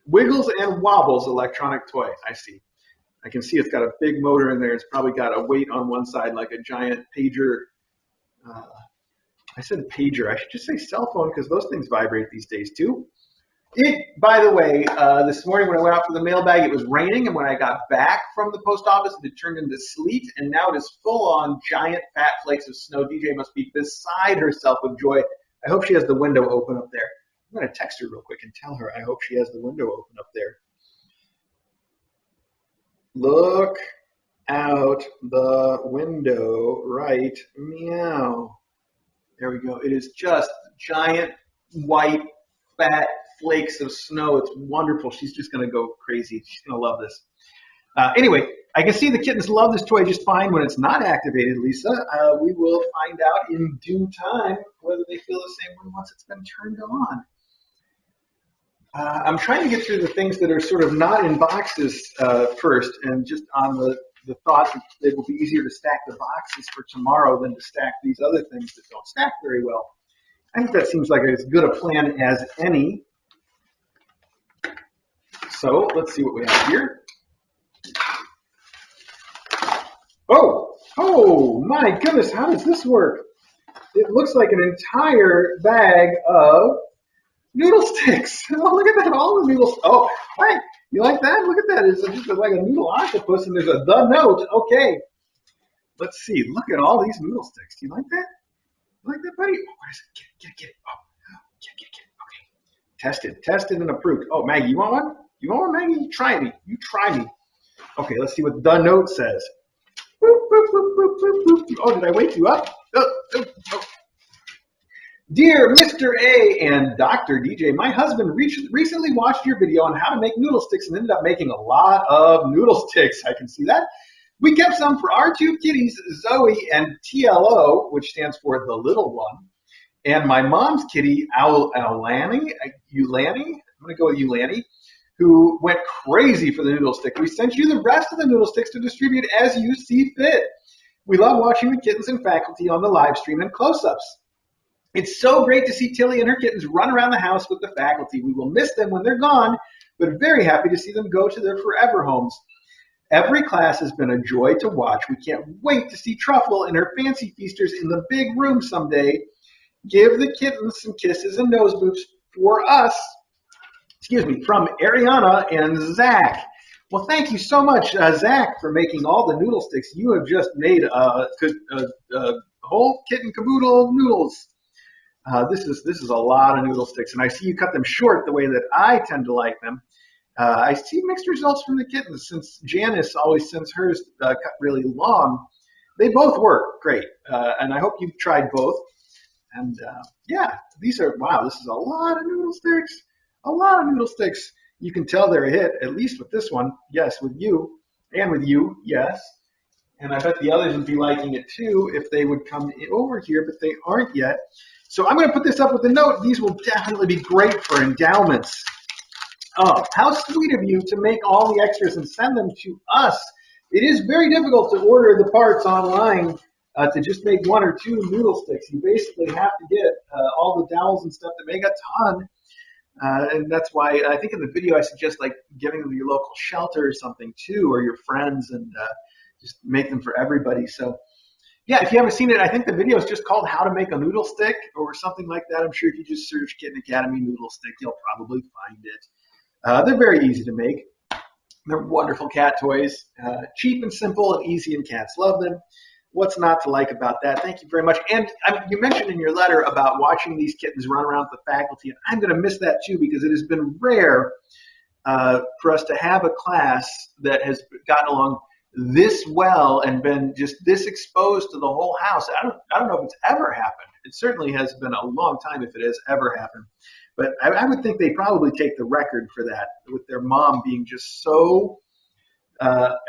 Wiggles and wobbles electronic toy. I see. I can see it's got a big motor in there. It's probably got a weight on one side like a giant pager. I said pager. I should just say cell phone because those things vibrate these days too. By the way, this morning when I went out for the mailbag, it was raining, and when I got back from the post office, it turned into sleet, and now it is full-on giant fat flakes of snow. DJ must be beside herself with joy. I hope she has the window open up there. I'm going to text her real quick and tell her I hope she has the window open up there. Look out the window right meow. There we go. It is just giant white fat flakes of snow. It's wonderful. She's just going to go crazy. She's going to love this. Anyway, I can see the kittens love this toy just fine when it's not activated, Lisa. We will find out in due time whether they feel the same way once it's been turned on. I'm trying to get through the things that are sort of not in boxes first, and just on the thought that it will be easier to stack the boxes for tomorrow than to stack these other things that don't stack very well. I think that seems like as good a plan as any. So let's see what we have here. Oh my goodness, how does this work? It looks like an entire bag of noodle sticks. Oh, look at that, all the noodles. Oh, hey, you like that? Look at that. It's just like a noodle octopus, and there's a the note. Okay. Let's see. Look at all these noodle sticks. Do you like that? You like that, buddy? Oh, what is it? Get it. Oh, get it. Okay. Tested and approved. Oh, Maggie, you want one? You want one, Maggie? Try me. You try me. Okay, let's see what the note says. Boop, boop, boop, boop, boop, boop. Oh, did I wake you up? Oh. Dear Mr. A and Dr. DJ, my husband recently watched your video on how to make noodle sticks and ended up making a lot of noodle sticks. I can see that. We kept some for our two kitties, Zoe and TLO, which stands for the little one, and my mom's kitty, Ulani, I'm going to go with Ulani, who went crazy for the noodle stick. We sent you the rest of the noodle sticks to distribute as you see fit. We love watching the kittens and faculty on the live stream and close-ups. It's so great to see Tilly and her kittens run around the house with the faculty. We will miss them when they're gone, but very happy to see them go to their forever homes. Every class has been a joy to watch. We can't wait to see Truffle and her fancy feasters in the big room someday. Give the kittens some kisses and nose boops for us. From Ariana and Zach. Well, thank you so much, Zach, for making all the noodle sticks. You have just made a whole kitten caboodle of noodles. This is a lot of noodle sticks, and I see you cut them short the way that I tend to like them. I see mixed results from the kittens since Janice always sends hers cut really long. They both work great, and I hope you've tried both. And yeah, this is a lot of noodle sticks. A lot of noodle sticks. You can tell they're a hit, at least with this one. Yes, with you. And with you, yes. And I bet the others would be liking it too if they would come over here, but they aren't yet. So I'm going to put this up with a note. These will definitely be great for endowments. Oh, how sweet of you to make all the extras and send them to us. It is very difficult to order the parts online to just make one or two noodle sticks. You basically have to get all the dowels and stuff to make a ton. And that's why I think in the video I suggest like giving them to your local shelter or something too, or your friends, and just make them for everybody. So yeah, if you haven't seen it, I think the video is just called How to Make a Noodle Stick or something like that. I'm sure if you just search Kitten Academy Noodle Stick, you'll probably find it. They're very easy to make. They're wonderful cat toys, cheap and simple and easy, and cats love them. What's not to like about that? Thank you very much. And you mentioned in your letter about watching these kittens run around with the faculty, and I'm going to miss that too because it has been rare for us to have a class that has gotten along this well and been just this exposed to the whole house. I don't know if it's ever happened. It certainly has been a long time if it has ever happened. But I would think they probably take the record for that, with their mom being just so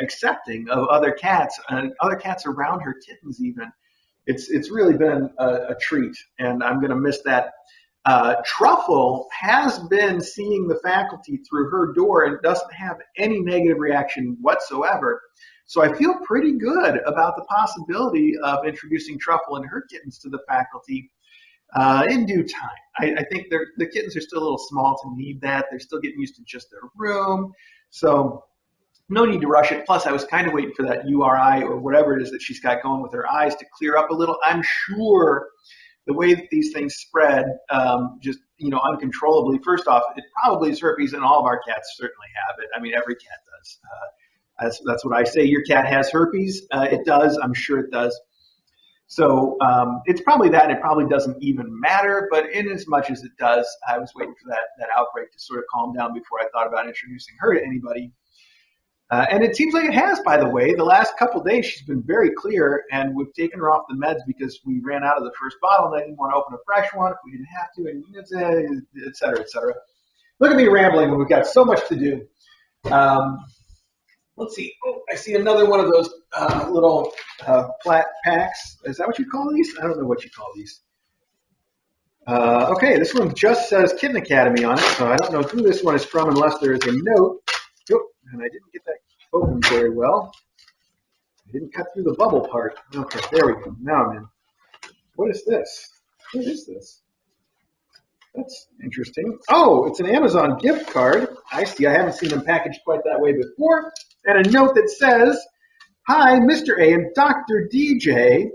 accepting of other cats and other cats around her kittens even. It's really been a treat, and I'm going to miss that. Truffle has been seeing the faculty through her door and doesn't have any negative reaction whatsoever. So I feel pretty good about the possibility of introducing Truffle and her kittens to the faculty in due time. I think the kittens are still a little small to need that. They're still getting used to just their room. So no need to rush it. Plus, I was kind of waiting for that URI or whatever it is that she's got going with her eyes to clear up a little. I'm sure the way that these things spread, just uncontrollably. First off, it probably is herpes, and all of our cats certainly have it. I mean, every cat does. That's what I say. Your cat has herpes. It does. I'm sure it does. So it's probably that. It probably doesn't even matter. But in as much as it does, I was waiting for that outbreak to sort of calm down before I thought about introducing her to anybody. And it seems like it has, by the way. The last couple of days, she's been very clear, and we've taken her off the meds because we ran out of the first bottle, and I didn't want to open a fresh one if we didn't have to, and et cetera, et cetera. Look at me rambling when we've got so much to do. Let's see. Oh, I see another one of those little flat packs. Is that what you call these? I don't know what you call these. Okay, this one just says Kitten Academy on it, so I don't know who this one is from unless there is a note. Oh, and I didn't get that open very well. I didn't cut through the bubble part. Okay, there we go. Now I'm in. What is this? What is this? That's interesting. Oh, it's an Amazon gift card. I see. I haven't seen them packaged quite that way before. And a note that says, "Hi, Mr. A and Dr. DJ.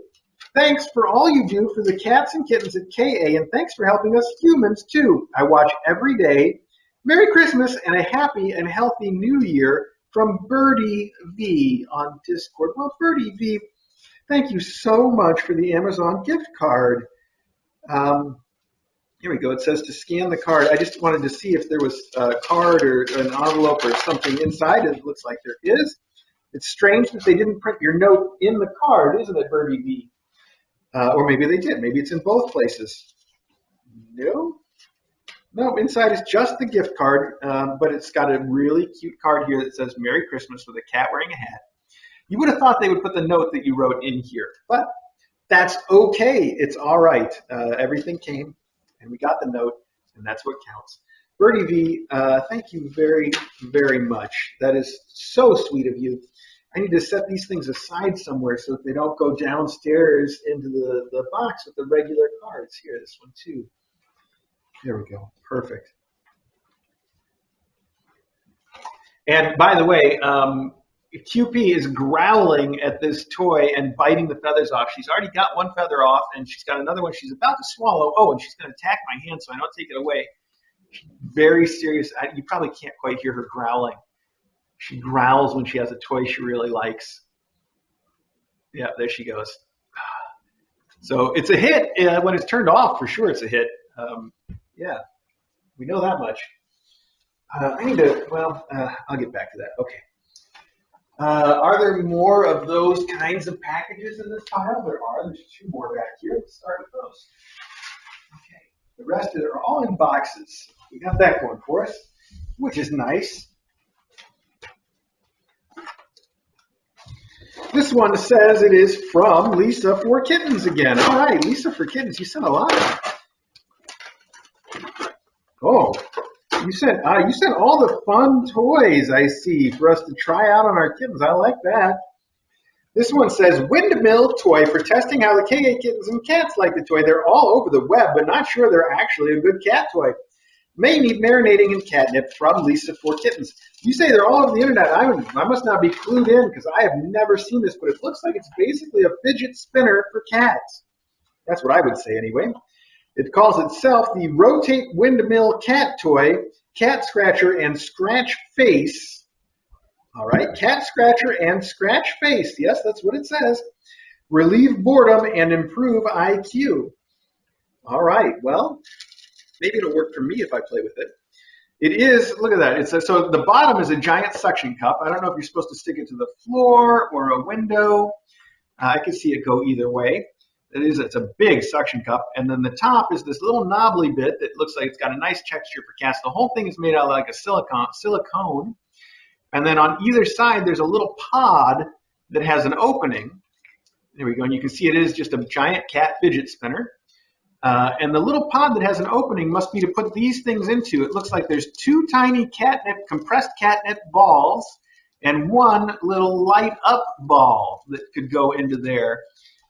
Thanks for all you do for the cats and kittens at KA, and thanks for helping us humans, too. I watch every day. Merry Christmas and a happy and healthy New Year from Birdie V on Discord." Well, Birdie V, thank you so much for the Amazon gift card. Here we go. It says to scan the card. I just wanted to see if there was a card or an envelope or something inside. It looks like there is. It's strange that they didn't print your note in the card, isn't it, Birdie V? Or maybe they did. Maybe it's in both places. No, inside is just the gift card, but it's got a really cute card here that says Merry Christmas with a cat wearing a hat. You would have thought they would put the note that you wrote in here, but that's okay. It's all right. Everything came, and we got the note, and that's what counts. Birdie V, thank you very, very much. That is so sweet of you. I need to set these things aside somewhere so that they don't go downstairs into the box with the regular cards. Here, this one too. There we go. Perfect. And by the way, QP is growling at this toy and biting the feathers off. She's already got one feather off, and she's got another one she's about to swallow. Oh, and she's going to attack my hand, so I don't take it away. She's very serious. You probably can't quite hear her growling. She growls when she has a toy she really likes. Yeah, there she goes. So it's a hit. When it's turned off, for sure it's a hit. Yeah, we know that much. I need to, I'll get back to that. Okay. Are there more of those kinds of packages in this pile? There are. There's two more back here. Let's start with those. Okay. The rest of it are all in boxes. We got that going for us, which is nice. This one says it is from Lisa for Kittens again. All right, Lisa for Kittens. You sent a lot. Oh, you sent all the fun toys, I see, for us to try out on our kittens. I like that. This one says, Windmill Toy for testing how the KA kittens and cats like the toy. They're all over the web, but not sure they're actually a good cat toy. May need marinating in catnip from Lisa for Kittens. You say they're all over the internet. I must not be clued in because I have never seen this, but it looks like it's basically a fidget spinner for cats. That's what I would say anyway. It calls itself the Rotate Windmill Cat Toy, Cat Scratcher and Scratch Face. All right, Cat Scratcher and Scratch Face. Yes, that's what it says. Relieve boredom and improve IQ. All right, well, maybe it'll work for me if I play with it. It is, look at that. It says, so the bottom is a giant suction cup. I don't know if you're supposed to stick it to the floor or a window. I can see it go either way. It's a big suction cup. And then the top is this little knobbly bit that looks like it's got a nice texture for cats. The whole thing is made out of like a silicone. And then on either side, there's a little pod that has an opening. There we go. And you can see it is just a giant cat fidget spinner. And the little pod that has an opening must be to put these things into. It looks like there's 2 tiny compressed catnip balls and 1 little light up ball that could go into there.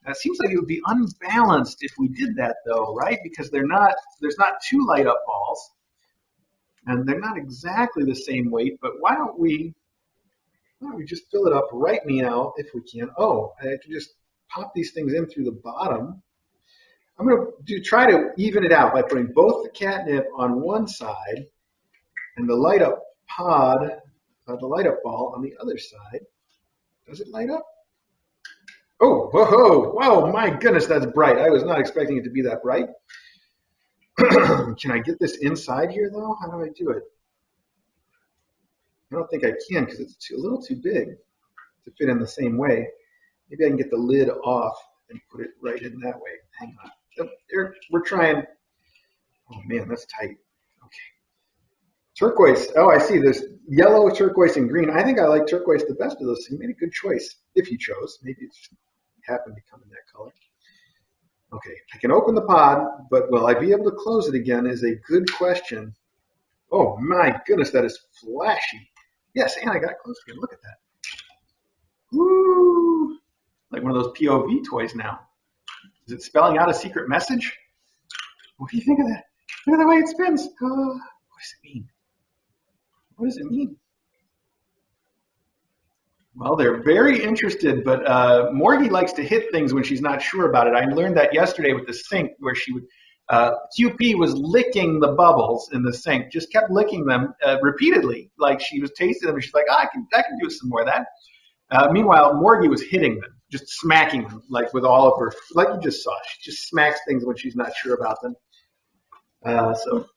It seems like it would be unbalanced if we did that though, right? Because there's not 2 light up balls and they're not exactly the same weight, but why don't we just fill it up right now if we can. Oh, I can just pop these things in through the bottom. I'm going to try to even it out by putting both the catnip on one side and the light up pod, the light up ball on the other side. Does it light up? Oh, whoa, my goodness, that's bright. I was not expecting it to be that bright. Can I get this inside here, though? How do I do it? I don't think I can because it's a little too big to fit in the same way. Maybe I can get the lid off and put it right in that way. Hang on. Oh, there, we're trying. Oh, man, that's tight. Okay. Turquoise. Oh, I see. There's yellow, turquoise, and green. I think I like turquoise the best of those. So you made a good choice if you chose. Maybe it just happened to come in that color. Okay, I can open the pod, but will I be able to close it again is a good question. Oh, my goodness, that is flashy. Yes, and I got it closed again. Look at that. Woo! Like one of those POV toys now. Is it spelling out a secret message? What do you think of that? Look at the way it spins. What does it mean? What does it mean? Well, they're very interested, but Morgie likes to hit things when she's not sure about it. I learned that yesterday with the sink where she would, QP was licking the bubbles in the sink, just kept licking them repeatedly, like she was tasting them, and she's like, I can do some more of that. Meanwhile, Morgie was hitting them, just smacking them, like with all of her, like you just saw. She just smacks things when she's not sure about them. So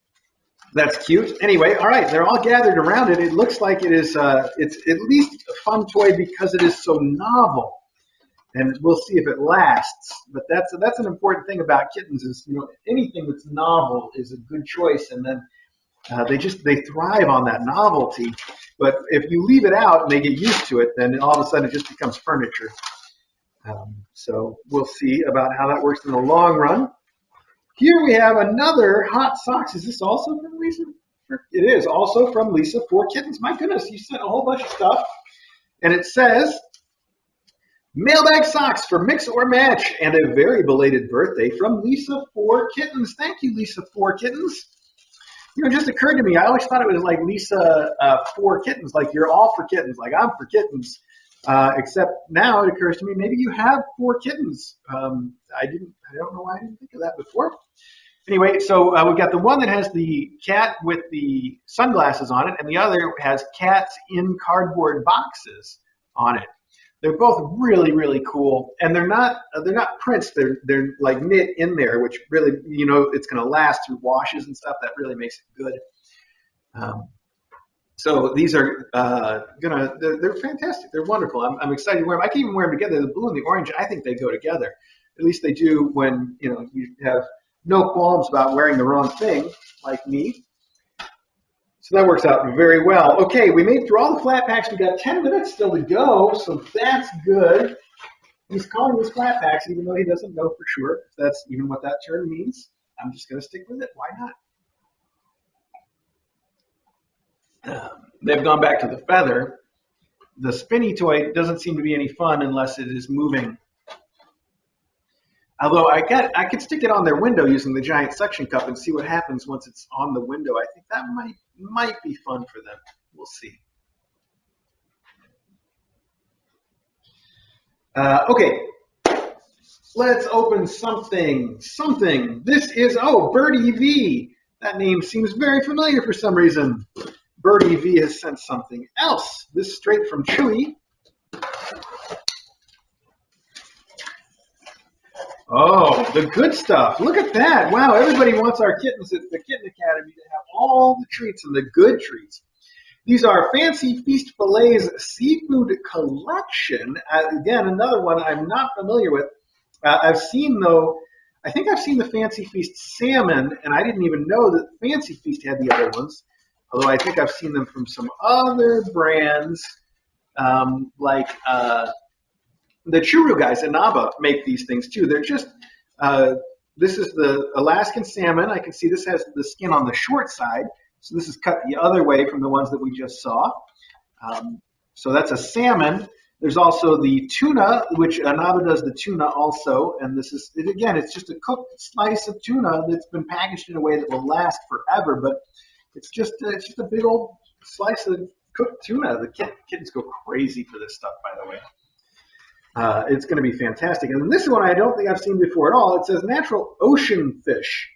that's cute. Anyway, all right, they're all gathered around it. It looks like it is, it's at least a fun toy because it is so novel. And we'll see if it lasts. But that's an important thing about kittens is, anything that's novel is a good choice. And then they thrive on that novelty. But if you leave it out and they get used to it, then all of a sudden it just becomes furniture. So we'll see about how that works in the long run. Here we have another hot socks. Is this also from Lisa? It is also from Lisa for Kittens. My goodness, you sent a whole bunch of stuff. And it says, Mailbag socks for mix or match and a very belated birthday from Lisa for Kittens. Thank you, Lisa for Kittens. It just occurred to me, I always thought it was like Lisa for Kittens, like you're all for kittens, like I'm for kittens. Except now it occurs to me, maybe you have 4 kittens. I don't know why I didn't think of that before. Anyway, so we've got the one that has the cat with the sunglasses on it, and the other has cats in cardboard boxes on it. They're both really, really cool, and they're not prints. They're like knit in there, which really, it's going to last through washes and stuff. That really makes it good. So these are they're fantastic. They're wonderful. I'm excited to wear them. I can even wear them together. The blue and the orange, I think they go together. At least they do when you have no qualms about wearing the wrong thing, like me. So that works out very well. Okay, we made through all the flat packs. We got 10 minutes still to go, so that's good. He's calling these flat packs, even though he doesn't know for sure if that's even what that term means. I'm just going to stick with it. Why not? They've gone back to the feather. The spinny toy doesn't seem to be any fun unless it is moving. Although I could stick it on their window using the giant suction cup and see what happens once it's on the window. I think that might be fun for them. We'll see. Okay, let's open something. This is, Birdie V. That name seems very familiar for some reason. Birdie V has sent something else. This is straight from Chewy. Oh, the good stuff. Look at that. Wow, everybody wants our kittens at the Kitten Academy to have all the treats and the good treats. These are Fancy Feast Fillets Seafood Collection. Again, another one I'm not familiar with. I think I've seen the Fancy Feast Salmon, and I didn't even know that Fancy Feast had the other ones. Although I think I've seen them from some other brands, like the Churu guys in Naba make these things too. They're just this is the Alaskan salmon. I can see this has the skin on the short side. So this is cut the other way from the ones that we just saw. So that's a salmon. There's also the tuna, which Nava does the tuna also. And this is, again, it's just a cooked slice of tuna that's been packaged in a way that will last forever. But it's just a big old slice of cooked tuna. The kittens go crazy for this stuff, by the way. It's going to be fantastic. And this one I don't think I've seen before at all. It says natural ocean fish.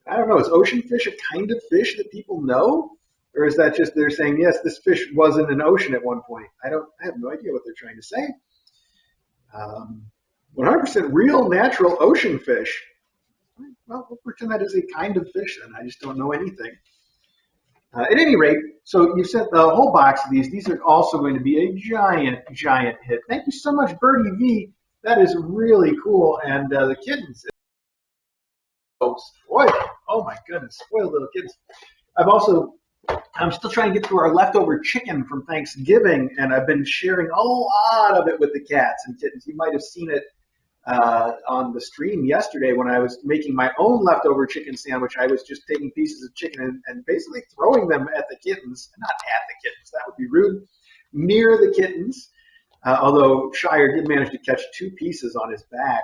I don't know. Is ocean fish a kind of fish that people know? Or is that just they're saying, yes, this fish was in an ocean at one point? I have no idea what they're trying to say. 100% real natural ocean fish. Well, we'll pretend that is a kind of fish then. I just don't know anything. At any rate, so you sent the whole box of these. These are also going to be a giant, giant hit. Thank you so much, Birdie V. That is really cool. And the kittens. Oh, spoiled. Oh, my goodness. Spoiled little kittens. I'm still trying to get through our leftover chicken from Thanksgiving, and I've been sharing a lot of it with the cats and kittens. You might have seen it on the stream yesterday when I was making my own leftover chicken sandwich. I was just taking pieces of chicken and basically throwing them at the kittens. Not at the kittens, that would be rude. Near the kittens, although Shire did manage to catch 2 pieces on his back,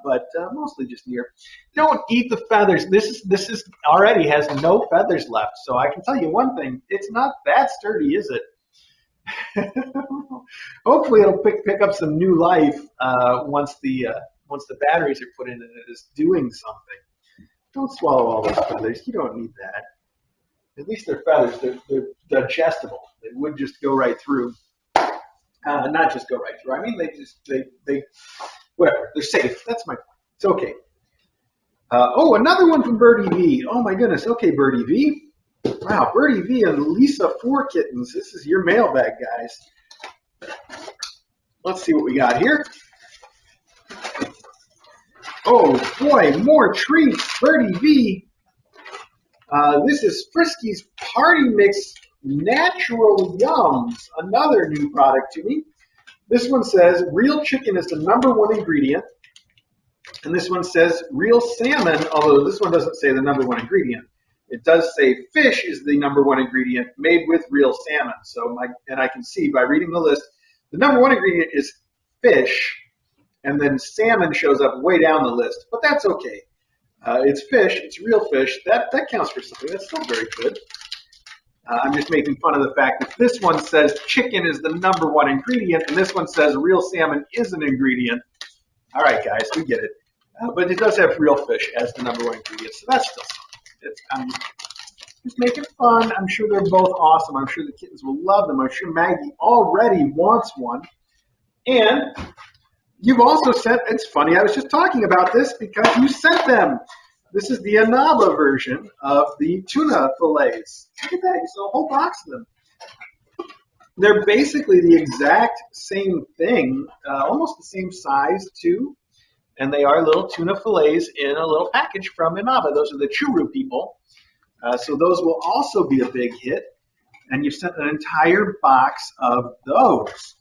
but mostly just near. Don't eat the feathers. This is already has no feathers left, so I can tell you one thing: it's not that sturdy, is it? Hopefully, it'll pick up some new life once the batteries are put in and it is doing something. Don't swallow all those feathers. You don't need that. At least they're feathers. They're digestible. They would just go right through. Not just go right through. I mean, they whatever. They're safe. That's my point. It's okay. Oh, another one from Birdie V. Oh my goodness. Okay, Birdie V. Wow, Birdie V and Lisa 4 kittens. This is your mailbag, guys. Let's see what we got here. Oh boy, more treats. Birdie V. This is Frisky's Party Mix Natural Yums, another new product to me. This one says real chicken is the #1 ingredient. And this one says real salmon, although this one doesn't say the #1 ingredient. It does say fish is the #1 ingredient made with real salmon. So I can see by reading the list, the #1 ingredient is fish, and then salmon shows up way down the list. But that's okay. It's fish. It's real fish. That counts for something. That's still very good. I'm just making fun of the fact that this one says chicken is the #1 ingredient, and this one says real salmon is an ingredient. All right, guys, we get it. But it does have real fish as the #1 ingredient, so that's still something. I'm just making fun. I'm sure they're both awesome. I'm sure the kittens will love them. I'm sure Maggie already wants one. And you've also sent, it's funny, I was just talking about this because you sent them. This is the Anaba version of the tuna fillets. Look at that, you saw a whole box of them. They're basically the exact same thing, almost the same size too. And they are little tuna fillets in a little package from Inaba. Those are the churu people. So those will also be a big hit. And you've sent an entire box of those.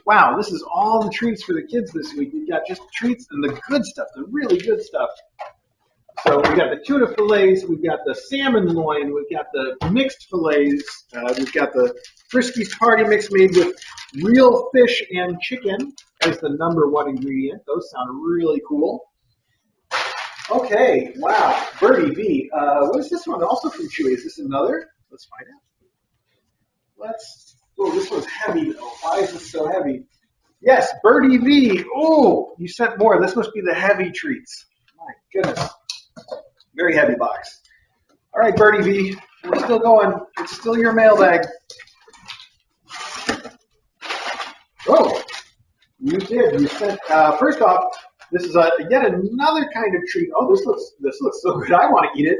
Wow, this is all the treats for the kids this week. We've got just treats and the good stuff, the really good stuff. So we've got the tuna fillets, we've got the salmon loin, we've got the mixed fillets, we've got the Frisky's Party Mix made with real fish and chicken as the #1 ingredient. Those sound really cool. Okay, wow, Birdie V. What is this one? Also from Chewy. Is this another? Let's find out. Oh, this one's heavy though. Why is this so heavy? Yes, Birdie V. Oh, you sent more. This must be the heavy treats. My goodness. Very heavy box. All right, Birdie V. We're still going. It's still your mailbag. Oh, you did. You sent. First off, this is yet another kind of treat. Oh, this looks so good. I want to eat it.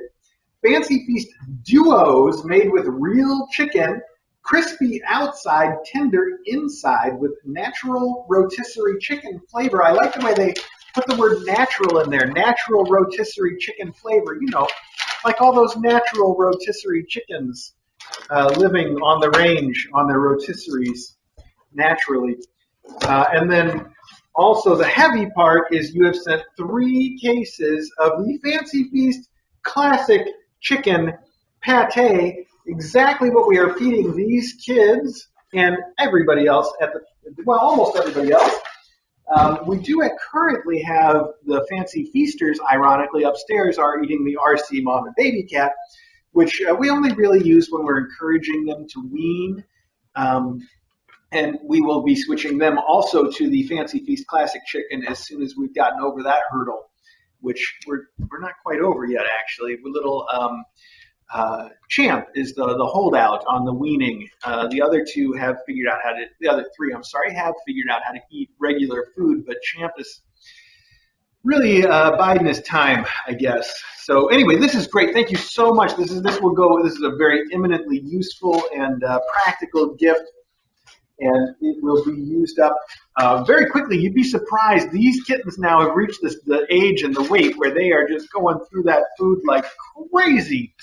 Fancy Feast duos made with real chicken, crispy outside, tender inside, with natural rotisserie chicken flavor. I like the way they put the word natural in there. Natural rotisserie chicken flavor. You know, like all those natural rotisserie chickens living on the range on their rotisseries naturally. And then Also, the heavy part is you have sent 3 cases of the Fancy Feast classic chicken pate, exactly what we are feeding these kids and everybody else well, almost everybody else. We do currently have the Fancy Feasters, ironically, upstairs are eating the RC Mom and Baby Cat, which we only really use when we're encouraging them to wean. And we will be switching them also to the Fancy Feast Classic Chicken as soon as we've gotten over that hurdle, which we're not quite over yet, actually. We're little Champ is the holdout on the weaning. The other 2 have figured out the other 3, I'm sorry, have figured out how to eat regular food, but Champ is really biding his time, I guess. So anyway, this is great. Thank you so much. This is a very eminently useful and practical gift, and it will be used up very quickly. You'd be surprised. These kittens now have reached the age and the weight where they are just going through that food like crazy.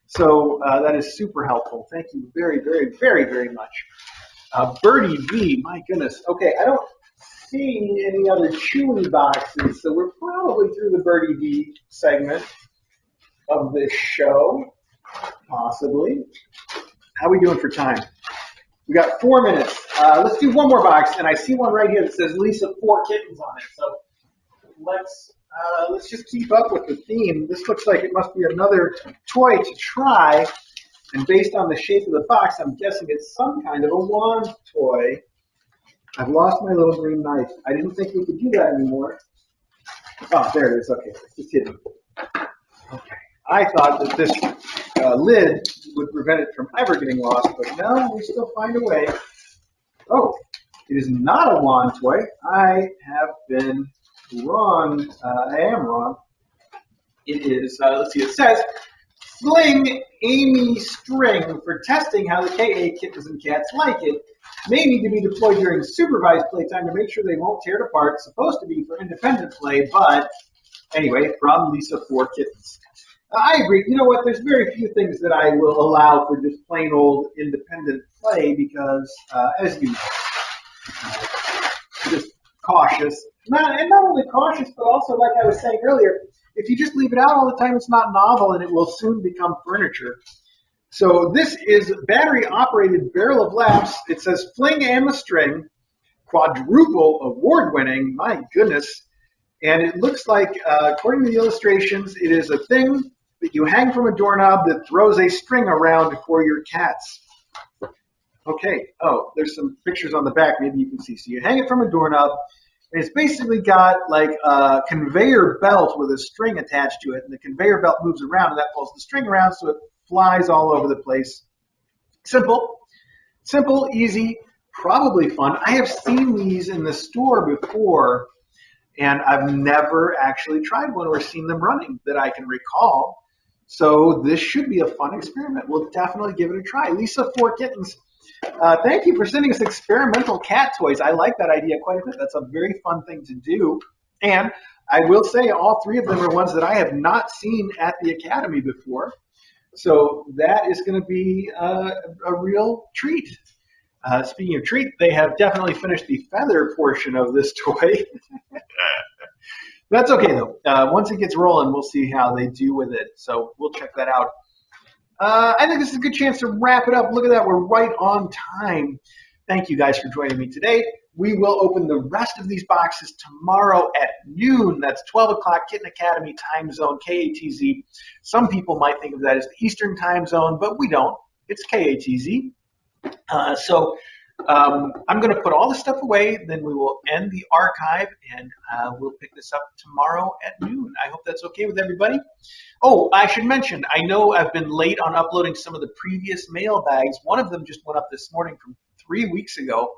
So that is super helpful. Thank you very, very, very, very much. Birdie V, my goodness. Okay, I don't see any other Chewy boxes, so we're probably through the Birdie V segment of this show, possibly. How are we doing for time? We got 4 minutes. Let's do one more box, and I see one right here that says Lisa 4 kittens on it. So let's just keep up with the theme. This looks like it must be another toy to try, and based on the shape of the box, I'm guessing it's some kind of a wand toy. I've lost my little green knife. I didn't think we could do that anymore. Oh, there it is. Okay, it's just hidden. Okay. I thought that this lid would prevent it from ever getting lost, but no, we still find a way. Oh, it is not a wand toy. I have been wrong. I am wrong. It is, let's see, it says, Fling Amy String for testing how the KA kittens and cats like it. May need to be deployed during supervised playtime to make sure they won't tear it apart. It's supposed to be for independent play, but anyway, from Lisa 4 Kittens. I agree. You know what? There's very few things that I will allow for just plain old independent play because, as you know, just cautious. And not only cautious, but also, like I was saying earlier, if you just leave it out all the time, it's not novel and it will soon become furniture. So this is battery-operated Barrel of Laughs. It says Fling and the String, quadruple award-winning, my goodness. And it looks like, according to the illustrations, it is a thing that you hang from a doorknob that throws a string around for your cats. Okay, oh, there's some pictures on the back maybe you can see. So you hang it from a doorknob, and it's basically got like a conveyor belt with a string attached to it, and the conveyor belt moves around, and that pulls the string around so it flies all over the place. Simple, easy, probably fun. I have seen these in the store before, and I've never actually tried one or seen them running that I can recall. So this should be a fun experiment. We'll definitely give it a try. Lisa 4 Kittens, thank you for sending us experimental cat toys. I like that idea quite a bit. That's a very fun thing to do. And I will say all 3 of them are ones that I have not seen at the Academy before. So that is going to be a real treat. Speaking of treat, they have definitely finished the feather portion of this toy. That's okay, though. Once it gets rolling, we'll see how they do with it. So we'll check that out. I think this is a good chance to wrap it up. Look at that. We're right on time. Thank you guys for joining me today. We will open the rest of these boxes tomorrow at noon. That's 12 o'clock, Kitten Academy time zone, KATZ. Some people might think of that as the Eastern time zone, but we don't. It's KATZ. So I'm going to put all this stuff away, then we will end the archive, and we'll pick this up tomorrow at noon. I hope that's okay with everybody. Oh, I should mention, I know I've been late on uploading some of the previous mailbags. One of them just went up this morning from 3 weeks ago,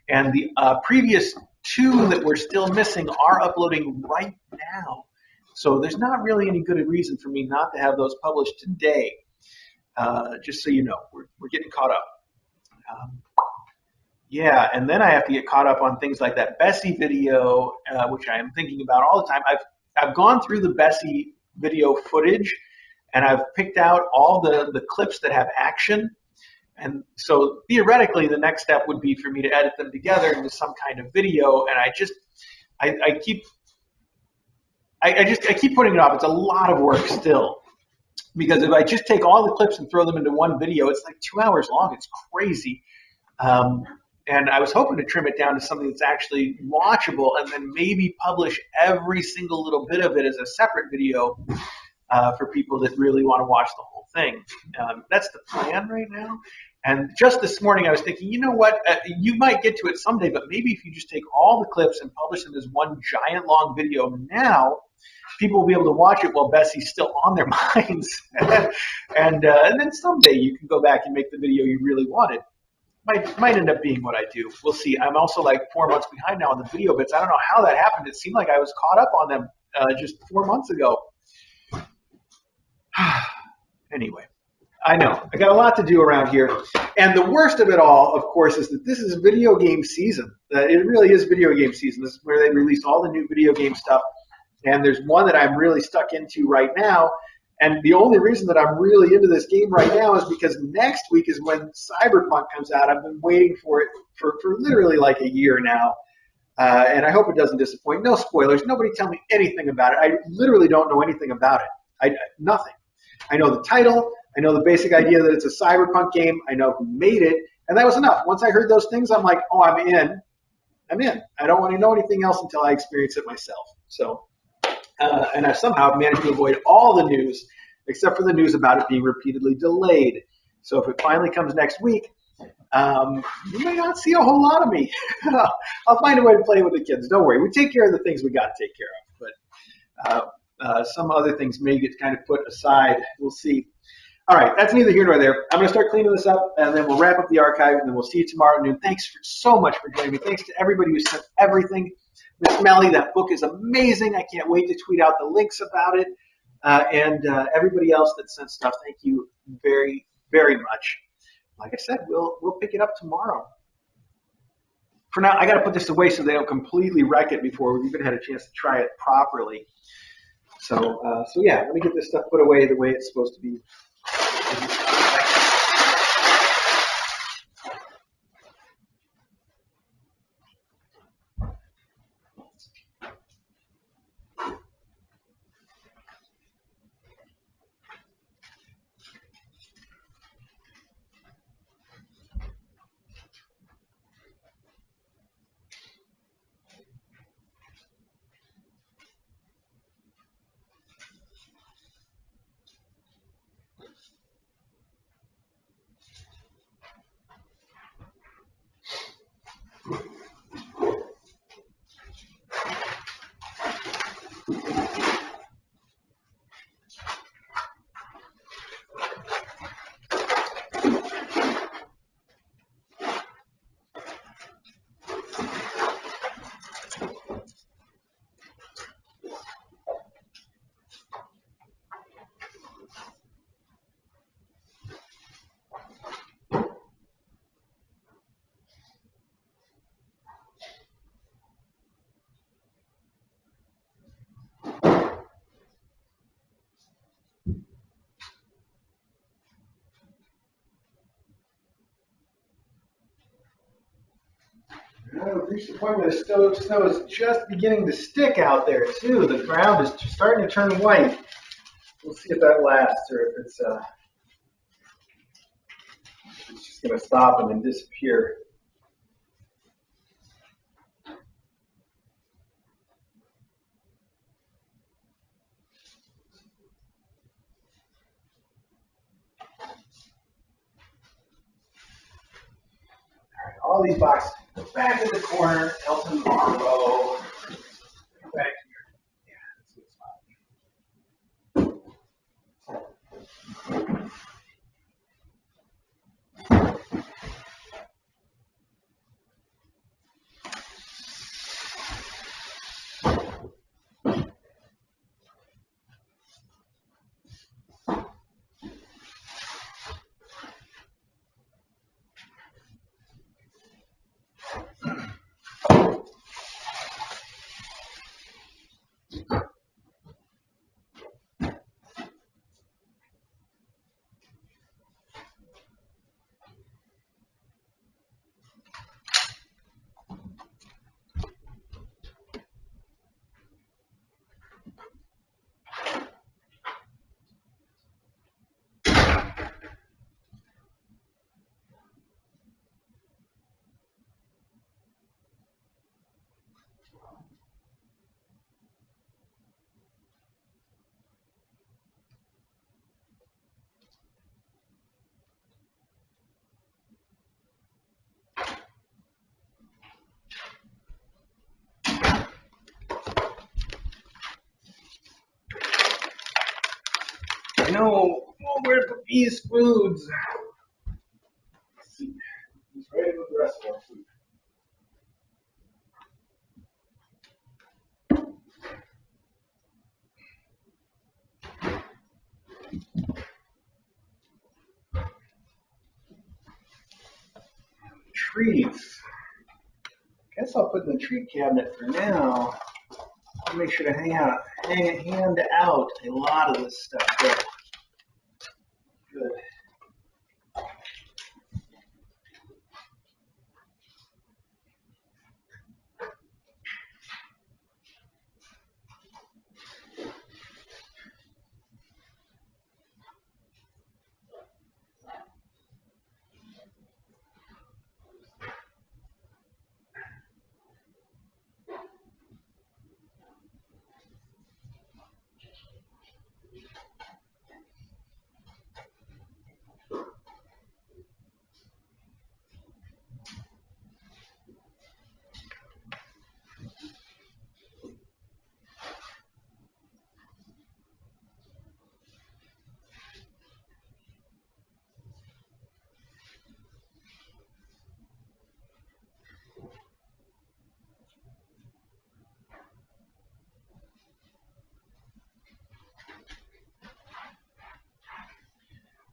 and the previous 2 that we're still missing are uploading right now. So there's not really any good reason for me not to have those published today. Just so you know, we're getting caught up. Yeah, and then I have to get caught up on things like that Bessie video, which I am thinking about all the time. I've gone through the Bessie video footage, and I've picked out all the clips that have action, And so theoretically, the next step would be for me to edit them together into some kind of video. And I keep putting it off. It's a lot of work still, because if I just take all the clips and throw them into one video, it's like 2 hours long. It's crazy. And I was hoping to trim it down to something that's actually watchable, and then maybe publish every single little bit of it as a separate video for people that really want to watch the whole thing. That's the plan right now. And just this morning I was thinking, you know what, you might get to it someday, but maybe if you just take all the clips and publish them as one giant long video now, people will be able to watch it while Bessie's still on their minds. And then someday you can go back and make the video you really wanted. Might end up being what I do. We'll see. I'm also like 4 months behind now on the video bits. I don't know how that happened. It seemed like I was caught up on them just 4 months ago. Anyway, I know. I got a lot to do around here. And the worst of it all, of course, is that this is video game season. It really is video game season. This is where they release all the new video game stuff. And there's one that I'm really stuck into right now. And the only reason that I'm really into this game right now is because next week is when Cyberpunk comes out. I've been waiting for it for literally like a year now. And I hope it doesn't disappoint. No spoilers. Nobody tell me anything about it. I literally don't know anything about it. Nothing. I know the title. I know the basic idea that it's a cyberpunk game. I know who made it. And that was enough. Once I heard those things, I'm like, oh, I'm in. I'm in. I don't want to know anything else until I experience it myself. So, and I somehow managed to avoid all the news, except for the news about it being repeatedly delayed. So if it finally comes next week, you may not see a whole lot of me. I'll find a way to play with the kids. Don't worry. We take care of the things we got to take care of. But some other things may get kind of put aside. We'll see. All right, that's neither here nor there. I'm going to start cleaning this up, and then we'll wrap up the archive, and then we'll see you tomorrow at noon. Thanks so much for joining me. Thanks to everybody who sent everything. Miss Mellie, that book is amazing. I can't wait to tweet out the links about it. And everybody else that sent stuff, thank you very, very much. Like I said, we'll pick it up tomorrow. For now, I got to put this away so they don't completely wreck it before we've even had a chance to try it properly. So yeah, let me get this stuff put away the way it's supposed to be. We've reached the point where the snow is just beginning to stick out there, too. The ground is starting to turn white. We'll see if that lasts or if it's just going to stop and then disappear. All these boxes back in the corner, Elton Marlowe. Back here. Yeah, that's a good spot. I know. Oh, where's the beast foods? Let's see. He's ready with the rest of our food. Treats. Guess I'll put in the treat cabinet for now. I'll make sure to hand out a lot of this stuff there. Good.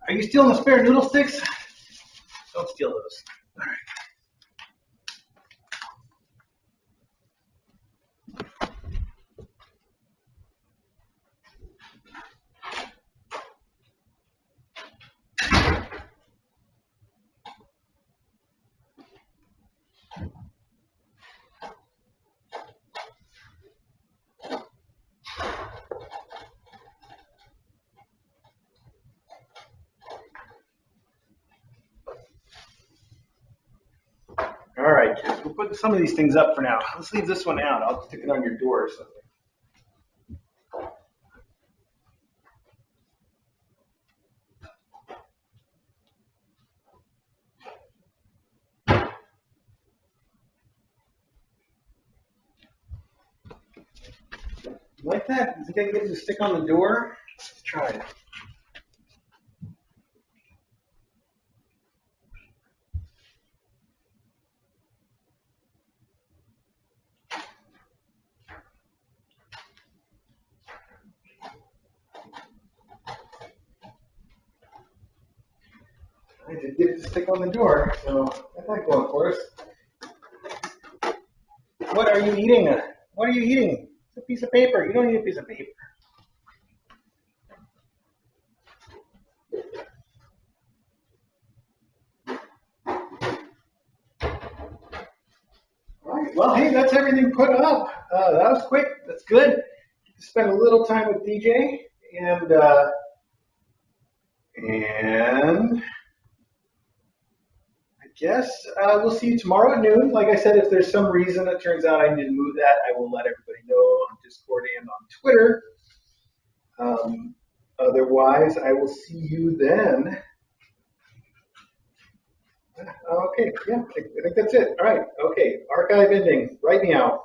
Are you stealing the spare noodle sticks? Don't steal those. All right. All right, kids, we'll put some of these things up for now. Let's leave this one out. I'll stick it on your door or something. You like that? You think I can get it to stick on the door? Let's try it. I did get it to stick on the door, so that's not going for us. What are you eating? What are you eating? It's a piece of paper. You don't need a piece of paper. All right. Well, hey, that's everything put up. That was quick. That's good. Spent a little time with DJ, and I guess we'll see you tomorrow at noon. Like I said, if there's some reason it turns out I need to move that, I will let everybody know on Discord and on Twitter. Otherwise, I will see you then. Okay, yeah, I think that's it. All right, okay, archive ending right now.